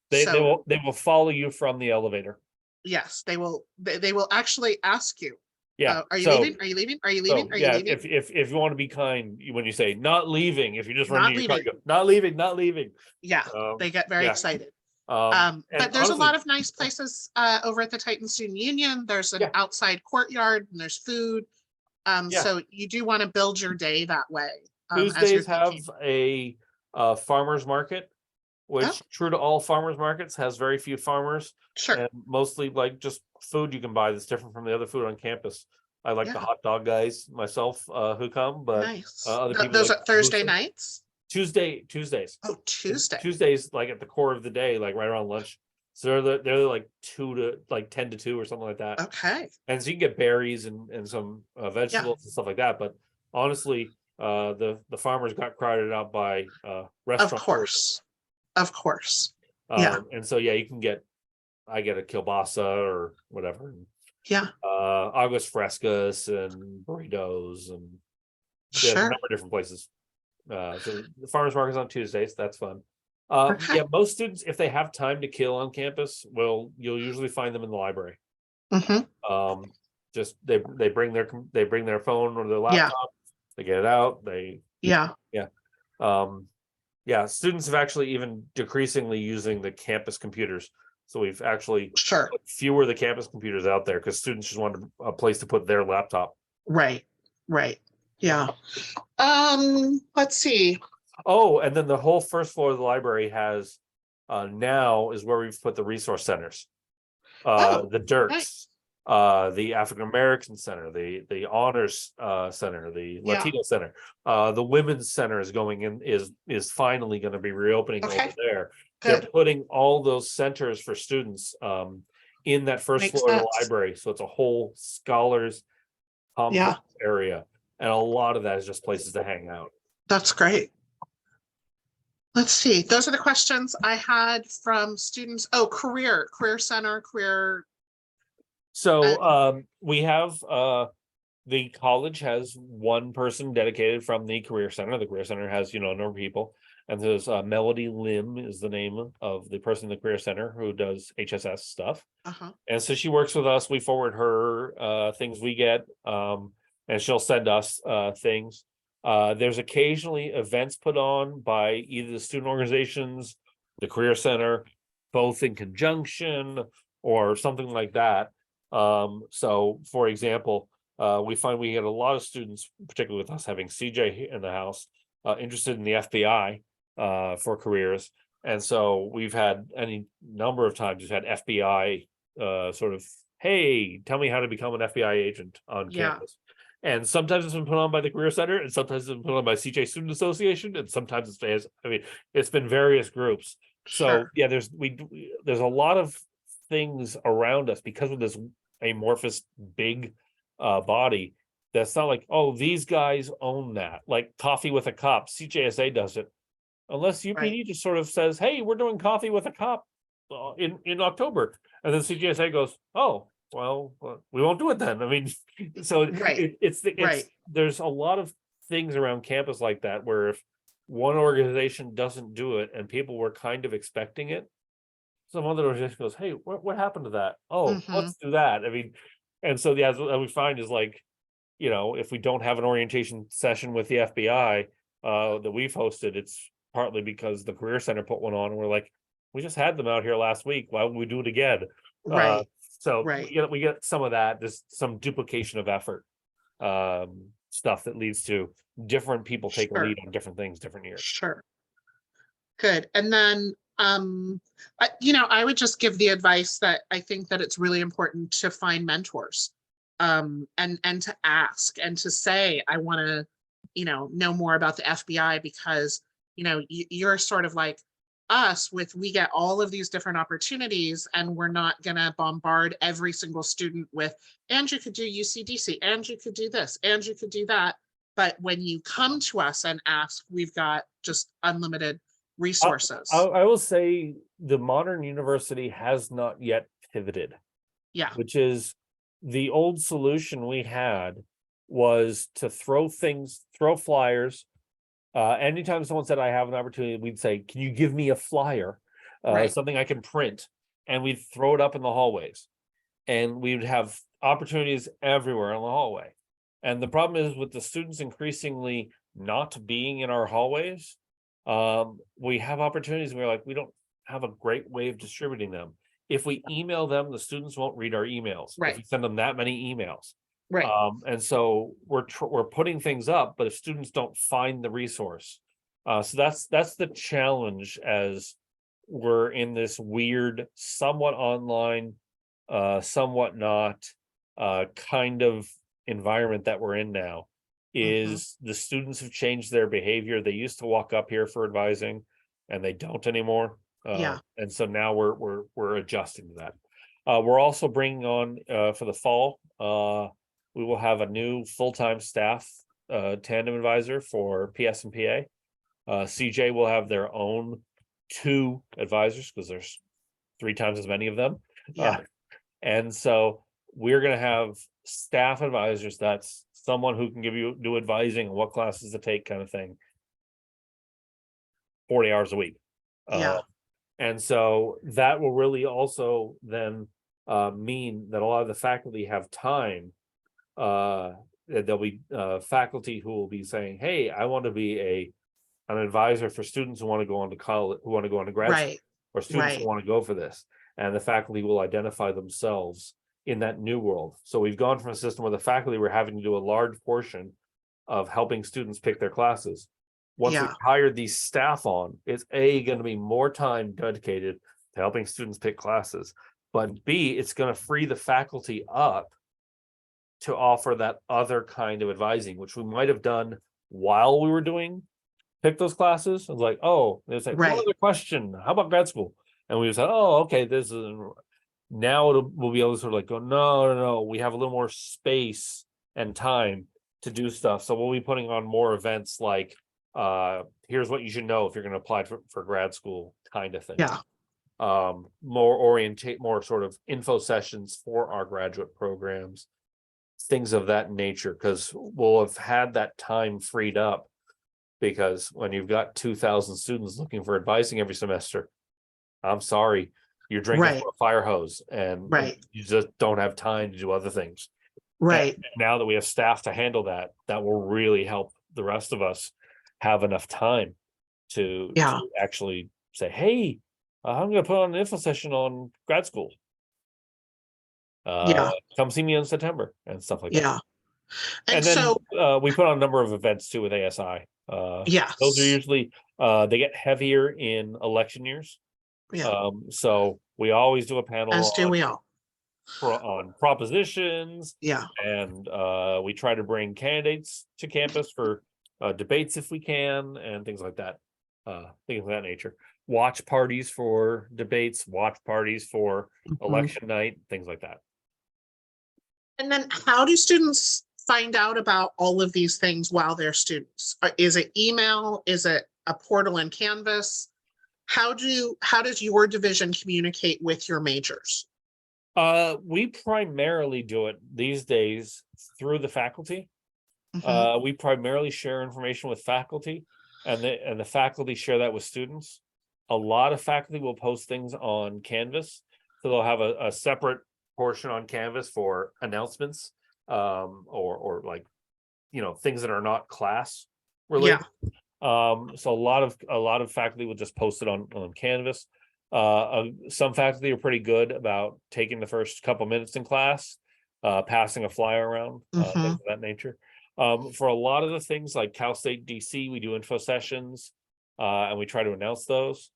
They will follow you from the elevator. Yes, they will. They will actually ask you. Are you leaving? Are you leaving? Are you leaving? Are you leaving? If you want to be kind, when you say not leaving, if you just run to your car, not leaving. Yeah, they get very excited. But there's a lot of nice places over at the Titan Student Union. There's an outside courtyard, and there's food. So you do want to build your day that way. Tuesdays have a farmer's market which Oh. true to all farmers markets has very few farmers Sure. and mostly like just food you can buy that's different from the other food on campus. I like the Yeah. hot dog guys myself who come, but Nice. other people Those like are Thursday Musa. nights? Tuesdays. Oh, Tuesday. Tuesdays, like at the core of the day, like right around lunch. So they're like 10 to 2 or something like that. Okay. And so you can get berries and some vegetables and stuff like that. But honestly, the farmers got crowded out by Of restaurants. course. Of course. Yeah. And so yeah, I get a kielbasa or whatever. Yeah. August frescas and burritos and there's a Sure. number of different places. So the farmers market's on Tuesdays. That's fun. Okay. Yeah, most students, if they have time to kill on campus, you'll usually find them in the library. Mm-hmm. Just they bring their phone or their laptop, they get it out, Yeah. yeah, students have actually even decreasingly using the campus computers. So we've actually Sure. put fewer of the campus computers out there because students just wanted a place to put their laptop. Right. Right. Yeah. Let's see. Oh, and then the whole first floor of the library has now is where we've put the resource centers. The Dirks, the African American Center, the Honors Center, the Yeah. Latino Center, the Women's Center is going in is finally going to be reopening Okay. over there. They're Good. putting all those centers for students in that first Makes floor of the sense. library, so it's a whole scholars complex area, and a lot of that is just places to hang out. That's great. Let's see. Those are the questions I had from students. Oh, career center, career. So we have the college has one person dedicated from the career center. The career center has, a number of people. And there's Melody Lim is the name of the person in the career center who does HSS stuff. Uh-huh. And so she works with us. We forward her things we get, and she'll send us things. There's occasionally events put on by either the student organizations, the career center, both in conjunction or something like that. So for example, we find we get a lot of students, particularly with us having CJ in the house, interested in the FBI for careers. And so we've had any number of times we've had FBI sort of, hey, tell me how to become an FBI agent on campus. And sometimes it's been put on by the Career Center, and sometimes it's been put on by CJ Student Association, and sometimes it's been various groups. So yeah, there's a lot of things around us because of this amorphous big body. That's not like, oh, these guys own that. Like Coffee with a Cop, CJSA does it. Unless UPD just sort of says, hey, we're doing Coffee with a Cop in October. And then CJSA goes, oh, well, we won't do it then. I mean, so there's a lot of things around campus like that where if one organization doesn't do it and people were kind of expecting it, some other organization goes, hey, what happened to that? Oh, let's do that. I mean, and so what we find is like, if we don't have an orientation session with the FBI that we've hosted, it's partly because the Career Center put one on and we're like, we just had them out here last week. Why would we do it again? We get some of that. There's some duplication of effort stuff that leads to different people take a lead on different things, different years. Sure. Good. And then, I would just give the advice that I think that it's really important to find mentors and to ask and to say, I want to, know more about the FBI because, you're sort of like us we get all of these different opportunities and we're not going to bombard every single student with, and you could do UCDC, and you could do this, and you could do that. But when you come to us and ask, we've got just unlimited resources. I will say the modern university has not yet pivoted. Yeah. Which is the old solution we had was to throw flyers. Anytime someone said, I have an opportunity, we'd say, can you give me a flyer? Something I can print, and we'd throw it up in the hallways. And we would have opportunities everywhere in the hallway. And the problem is with the students increasingly not being in our hallways, we have opportunities where we don't have a great way of distributing them. If we email them, the students won't read our emails. If we send them that many emails. And so we're putting things up, but if students don't find the resource, so that's the challenge as we're in this weird, somewhat online, somewhat not, kind of environment that we're in now, is the students have changed their behavior. They used to walk up here for advising, and they don't anymore. Yeah. And so now we're adjusting to that. We're also bringing on, for the fall, we will have a new full-time staff, tandem advisor for PS and PA. CJ will have their own 2 advisors because there's 3 times as many of them. Yeah. And so we're going to have staff advisors. That's someone who can do advising and what classes to take, kind of thing, 40 hours a week. Yeah. And so that will really also then mean that a lot of the faculty have time. There'll be faculty who will be saying, hey, I want to be an advisor for students who want to go on to college, who want to go on to grad school, Right. or students who Right. want to go for this. And the faculty will identify themselves in that new world. So we've gone from a system where the faculty were having to do a large portion of helping students pick their classes. Once Yeah. we've hired these staff on, it's going to be more time dedicated to helping students pick classes, but B, it's going to free the faculty up to offer that other kind of advising, which we might have done while we were doing pick those classes. It's like, oh, it's like, Right. one other question, how about grad school? And we said, oh, okay, this is now we'll be able to sort of like go, no, we have a little more space and time to do stuff. So we'll be putting on more events like, here's what you should know if you're going to apply for grad school, kind of thing. Yeah. More sort of info sessions for our graduate programs, things of that nature, because we'll have had that time freed up. Because when you've got 2,000 students looking for advising every semester, I'm sorry, you're drinking Right. from a fire hose, and Right. you just don't have time to do other things. Right. And now that we have staff to handle that, that will really help the rest of us have enough time to actually say, hey, I'm going to put on an info session on grad school. Come see me in September and stuff like that. Yeah. And then so we put on a number of events too with ASI. Yes. Those are usually they get heavier in election years. Yeah. So we always do a panel As do we all. on propositions. Yeah. And we try to bring candidates to campus for debates if we can, and things like that. Things of that nature. Watch parties for debates, watch parties for election night, things like that. And then how do students find out about all of these things while they're students? Is it email? Is it a portal in Canvas? How does your division communicate with your majors? We primarily do it these days through the faculty. We primarily share information with faculty, and the faculty share that with students. A lot of faculty will post things on Canvas, so they'll have a separate portion on Canvas for announcements, or like, things that are not class related. So a lot of faculty will just post it on Canvas. Some faculty are pretty good about taking the first couple minutes in class, passing a flyer around, things of that nature. For a lot of the things like Cal State DC, we do info sessions, and we try to announce those.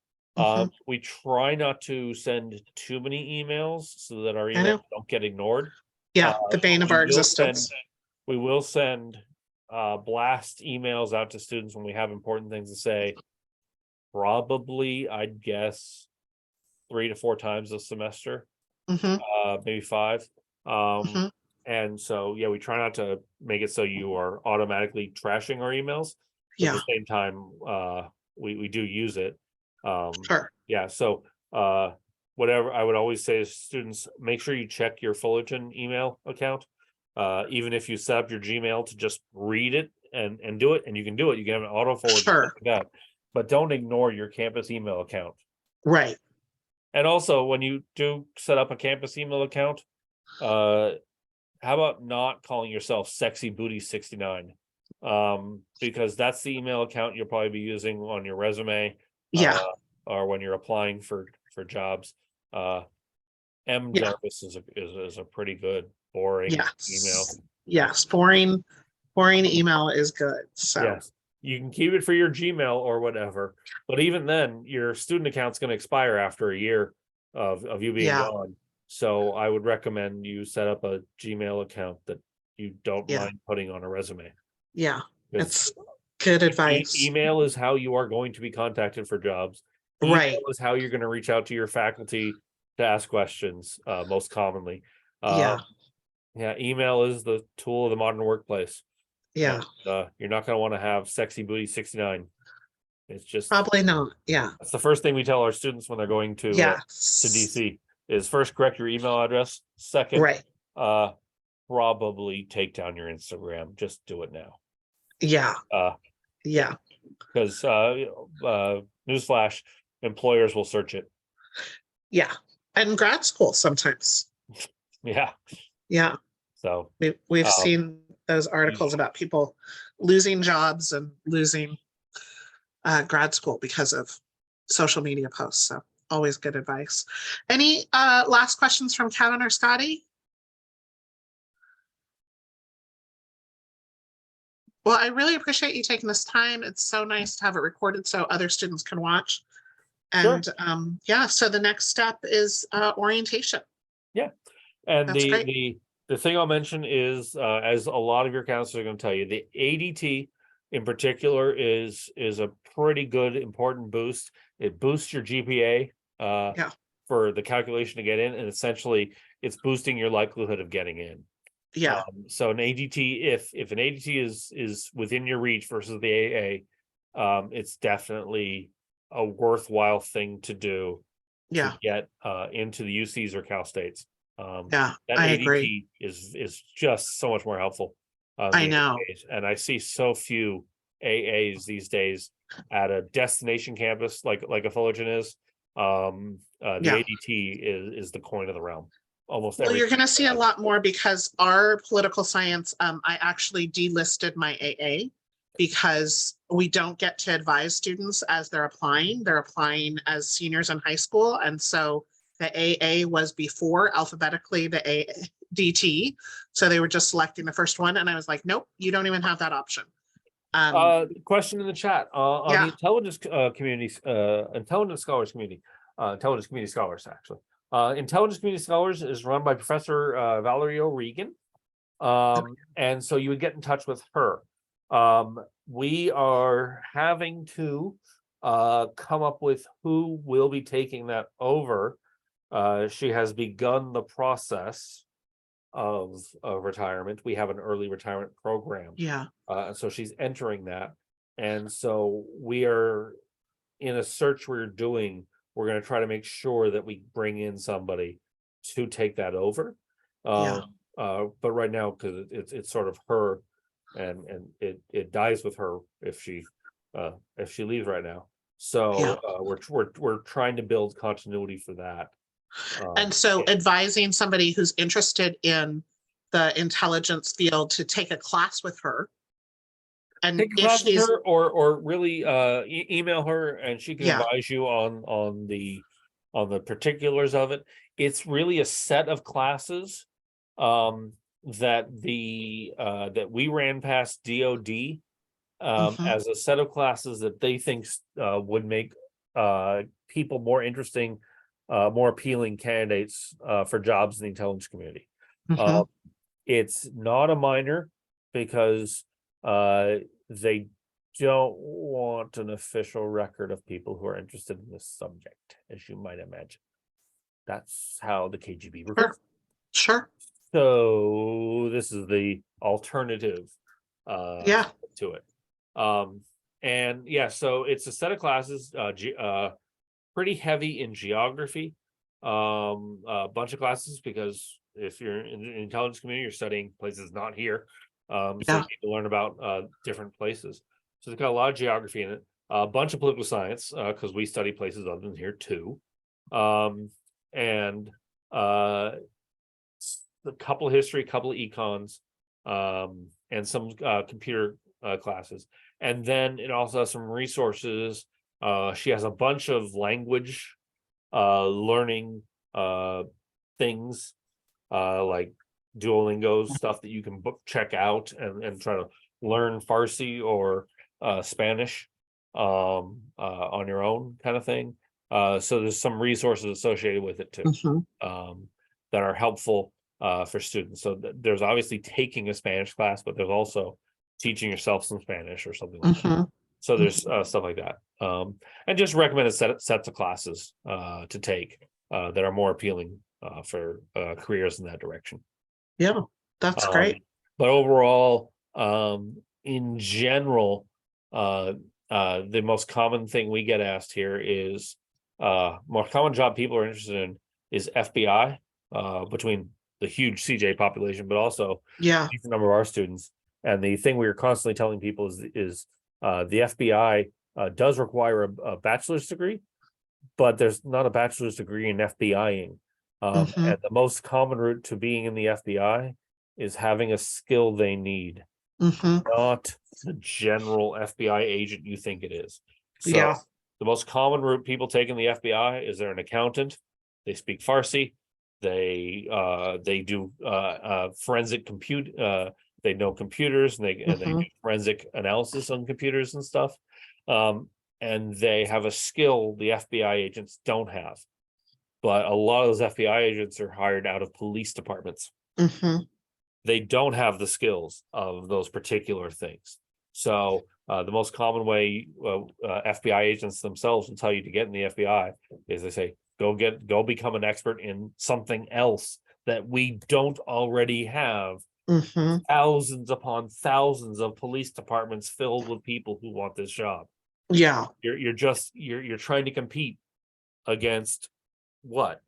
We try not to send too many emails so that our emails don't get ignored. The bane of our existence. We will send blast emails out to students when we have important things to say. Probably, I'd guess 3 to 4 times this semester, maybe 5. And so, we try not to make it so you are automatically trashing our emails. But at the same time, we do use it. So whatever I would always say is, students, make sure you check your Fullerton email account. Even if you set up your Gmail to just read it and do it, and you can do it, you can have an auto forward like that, but don't ignore your campus email account. Right. And also, when you do set up a campus email account, how about not calling yourself Sexy Booty 69? Because that's the email account you'll probably be using on your resume, or when you're applying for jobs. Jarvis is a pretty good boring email. Yes, boring email is good. So you can keep it for your Gmail or whatever, but even then, your student account's going to expire after a year of you being Yeah. gone. So I would recommend you set up a Gmail account that you don't Yeah. mind putting on a resume. Yeah, 'Cause it's good advice. email is how you are going to be contacted for jobs. Email Right. is how you're going to reach out to your faculty to ask questions, most commonly. Yeah. Yeah, email is the tool of the modern workplace. Yeah, And, you're not going to want to have sexy booty 69. It's just probably not. Yeah. that's the first thing we tell our students when they're going to Yes. DC is first correct your email address. Second, Right. probably take down your Instagram. Just do it now. Yeah. Yeah. Because newsflash, employers will search it. Yeah. And grad school sometimes. Yeah. Yeah. So We've seen those articles about people losing jobs and losing grad school because of social media posts. So always good advice. Any last questions from Kevin or Scotty? Well, I really appreciate you taking this time. It's so nice to have it recorded so other students can watch. And yeah, so the next step is orientation. and That's great. the thing I'll mention is as a lot of your counselors are going to tell you, the ADT in particular is a pretty good important boost. It boosts your GPA for the calculation to get in, and essentially it's boosting your likelihood of getting in. Yeah. So an ADT, if an ADT is within your reach versus the AA, it's definitely a worthwhile thing to do Yeah. to get into the UCs or Cal States. Yeah, That I ADT agree. is just so much more helpful. I know. AAs. And I see so few AAs these days at a destination campus like a Fullerton is. The Yeah. ADT is the coin of the realm. Almost Well, every you're going to see a lot more because our political science, I actually delisted my AA because we don't get to advise students as they're applying. They're applying as seniors in high school. And so the AA was before alphabetically the ADT. So they were just selecting the first one. And I was like, nope, you don't even have that option. Question in the chat on the intelligence community, intelligence scholars community, intelligence community scholars actually. Intelligence community scholars is run by Professor Valerie O'Regan, and so you would get in touch with her. We are having to come up with who will be taking that over. She has begun the process of retirement. We have an early retirement program. Yeah. So she's entering that. And so we are in a search we're doing. We're going to try to make sure that we bring in somebody to take that over. But right now, because it's sort of her, and it dies with her if she leaves right now. So we're trying to build continuity for that. And so advising somebody who's interested in the intelligence field to take a class with her. And take a class with her, or really email her, and she can advise you on the particulars of it. It's really a set of classes that we ran past DOD as a set of classes that they think would make people more interesting, more appealing candidates for jobs in the intelligence community. It's not a minor because they don't want an official record of people who are interested in this subject, as you might imagine. That's how the KGB recruits. Sure. So this is the alternative to it. And so it's a set of classes, pretty heavy in geography, a bunch of classes, because if you're in the intelligence community, you're studying places not here. So you need to learn about different places. So it's got a lot of geography in it, a bunch of political science, because we study places other than here too. And a couple of history, a couple of econs, and some computer classes. And then it also has some resources. She has a bunch of language learning things, like Duolingo stuff that you can check out and try to learn Farsi or Spanish on your own kind of thing. So there's some resources associated with it too, Mhm. that are helpful for students. So there's obviously taking a Spanish class, but there's also teaching yourself some Spanish or something like that. Mhm. So there's stuff like that. And just recommended sets of classes to take that are more appealing for careers in that direction. Yeah, that's great. But overall, in general, the most common thing we get asked here is more common job people are interested in is FBI, between the huge CJ population, but also Yeah. the number of our students. And the thing we are constantly telling people is the FBI does require a bachelor's degree, but there's not a bachelor's degree in FBIing. Mhm. And the most common route to being in the FBI is having a skill they need, Mhm. not the general FBI agent you think it is. So Yeah. the most common route people take in the FBI is they're an accountant, they speak Farsi, they do forensic compute, they know computers, and they do Mhm. forensic analysis on computers and stuff. And they have a skill the FBI agents don't have. But a lot of those FBI agents are hired out of police departments. Mhm. They don't have the skills of those particular things. So the most common way FBI agents themselves will tell you to get in the FBI is they say, go become an expert in something else that we don't already have. Mhm. Thousands upon thousands of police departments filled with people who want this job. Yeah. You're trying to compete against what?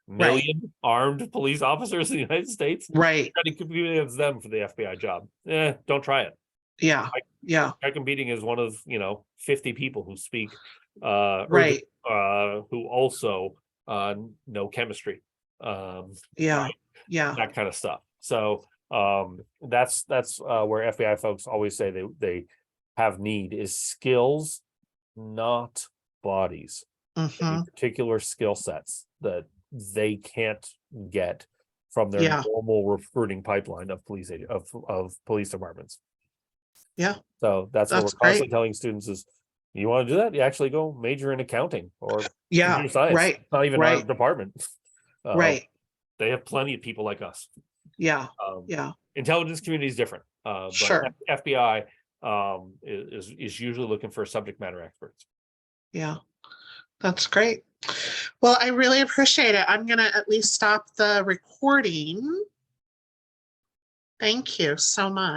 Right. Million armed police officers in the United States? Right. Trying to compete against them for the FBI job. Don't try it. Yeah. Yeah. Try competing as one of 50 people who speak Right. who also know chemistry. Yeah. Yeah. That kind of stuff. So that's where FBI folks always say they have need is skills, not bodies. They need Mhm. particular skill sets that they can't get from their Yeah. normal recruiting pipeline of of police departments. Yeah. So that's what we're That's constantly great. telling students is you want to do that, you actually go major in accounting or Yeah. computer science. Right. It's not even our Right. department. Right. They have plenty of people like us. Yeah. Um, Yeah. Intelligence community is different, but Sure. FBI is usually looking for subject matter experts. Yeah. That's great. Well, I really appreciate it. I'm going to at least stop the recording. Thank you so much.